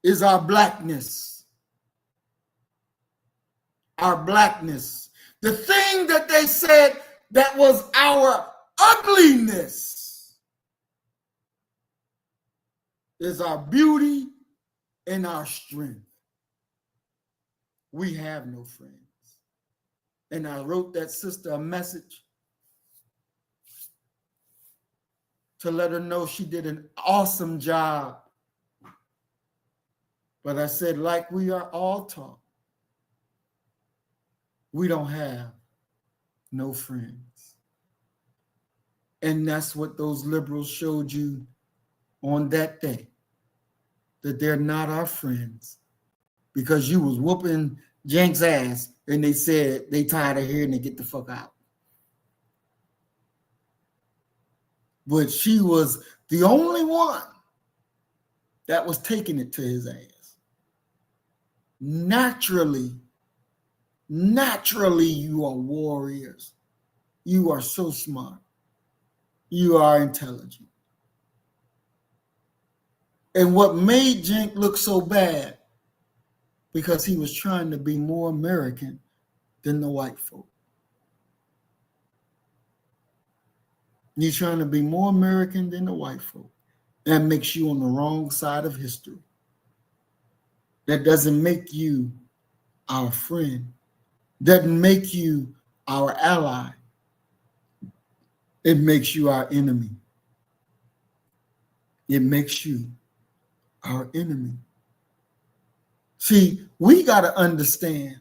is our blackness. Our blackness. The thing that they said that was our ugliness is our beauty and our strength. We have no friends. And I wrote that sister a message to let her know she did an awesome job. But I said, like we are all taught, we don't have no friends. And that's what those liberals showed you on that day, that they're not our friends because you was whooping Cenk's ass and they said they tired of hearing it, get the fuck out. but she was the only one that was taking it to his ass. Naturally, you are warriors. You are so smart. You are intelligent. And what made Jink look so bad, because he was trying to be more American than the white folk. You're trying to be more American than the white folk. That makes you on the wrong side of history. That doesn't make you our friend. Doesn't make you our ally. It makes you our enemy. It makes you our enemy. See, we got to understand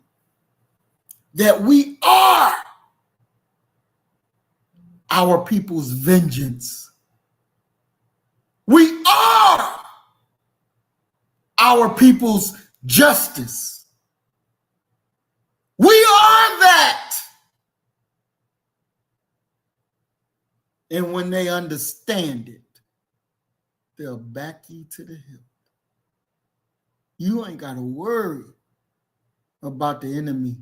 that we are our people's vengeance. We are our people's justice. We are that. And when they understand it, they'll back you to the hill. You ain't got to worry about the enemy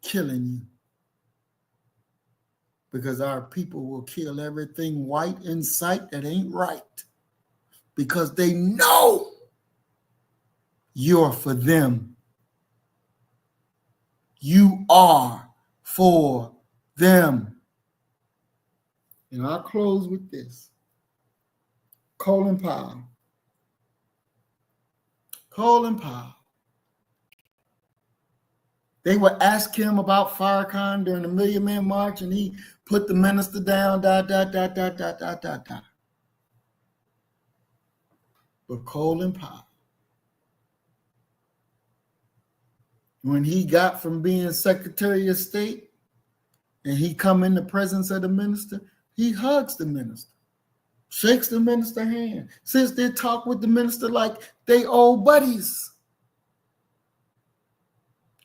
killing you, because our people will kill everything white in sight that ain't right, because they know you're for them. You are for them. And I'll close with this. Colin Powell. They would ask him about Farrakhan during the Million Man March, and he put the minister down, But Colin Powell, when he got from being Secretary of State and he come in the presence of the minister, he hugs the minister, shakes the minister's hand, sits there, talk with the minister like they old buddies.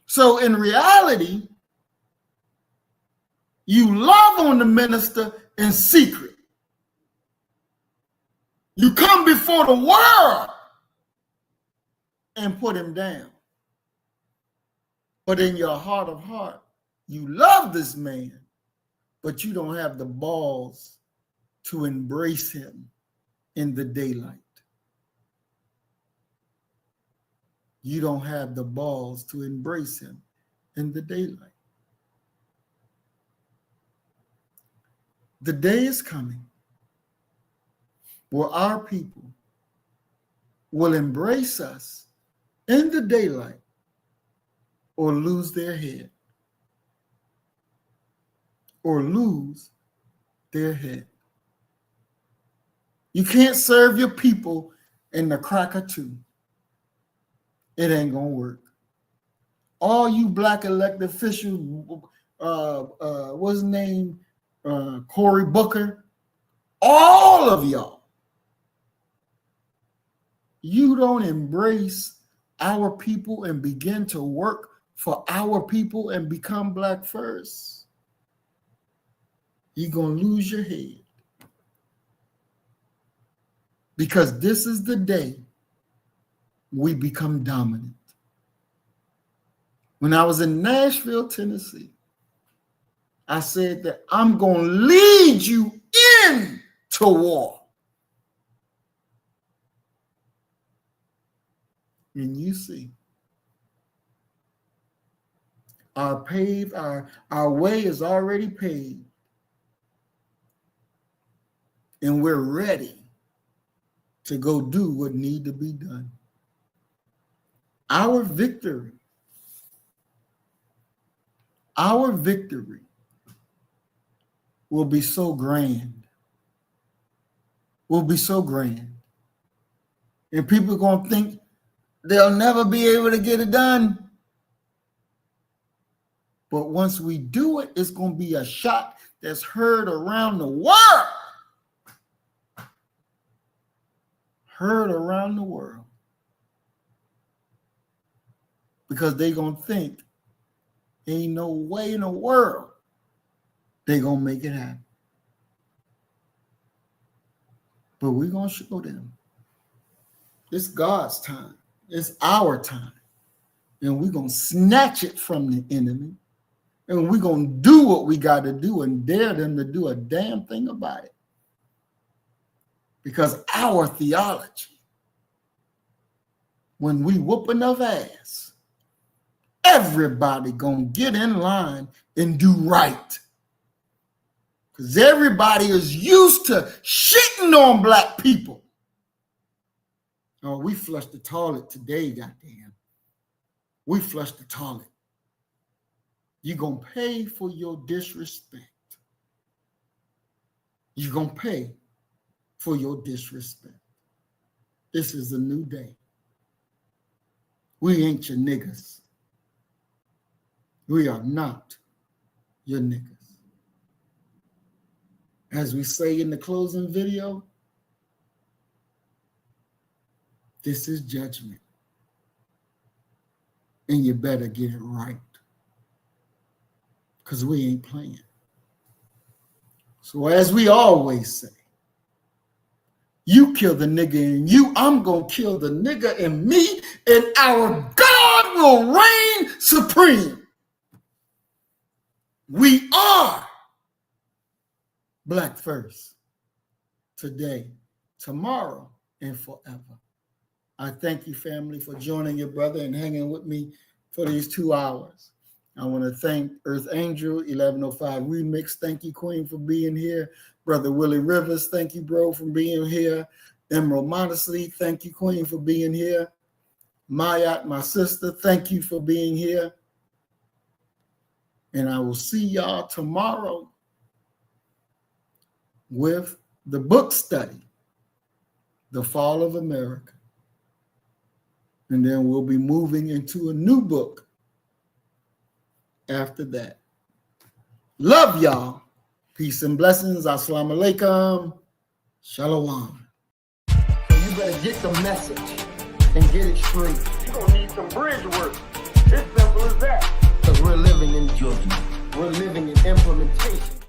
So in reality, you love on the minister in secret. You come before the world and put him down. But in your heart of heart, you love this man, but you don't have the balls to embrace him in the daylight. You don't have the balls to embrace him in the daylight. The day is coming where our people will embrace us in the daylight or lose their head. Or lose their head. You can't serve your people in the crack of two. It ain't gonna work. All you black elected officials, what's his name? Cory Booker, all of y'all, you don't embrace our people and begin to work for our people and become black first, you're going to lose your head. Because this is the day we become dominant. When I was in Nashville, Tennessee, I said that I'm going to lead you into war. And you see, our way is already paved. And we're ready to go do what need to be done. Our victory will be so grand. Will be so grand. And people are going to think they'll never be able to get it done. But once we do it, it's going to be a shot that's heard around the world. Heard around the world. Because they're going to think ain't no way in the world they're going to make it happen. But we're going to show them. It's God's time. It's our time. And we're going to snatch it from the enemy. And we're going to do what we got to do and dare them to do a damn thing about it. Because our theology, when we whoop enough ass, everybody going to get in line and do right. Because everybody is used to shitting on black people. Oh, we flushed the toilet today, goddamn. We flushed the toilet. You're going to pay for your disrespect. You're going to pay for your disrespect. This is a new day. We ain't your niggas. We are not your niggas. As we say in the closing video, this is judgment. And you better get it right. Because we ain't playing. So as we always say, you kill the nigga in you, I'm going to kill the nigga in me, and our God will reign supreme. We are Black first, today, tomorrow, and forever. I thank you, family, for joining your brother and hanging with me for these 2 hours. I want to thank Earth Angel 1105 Remix. Thank you, Queen, for being here. Brother Willie Rivers, thank you, bro, for being here. Emerald Modestly, thank you, Queen, for being here. Mayat, my sister, thank you for being here. And I will see y'all tomorrow with the book study, The Fall of America. And then we'll be moving into a new book after that. Love y'all. Peace and blessings. Assalamu alaikum. Shalom. So you better get the message and get it straight. You're going to need some bridge work. It's simple as that. Because we're living in judgment. We're living in implementation.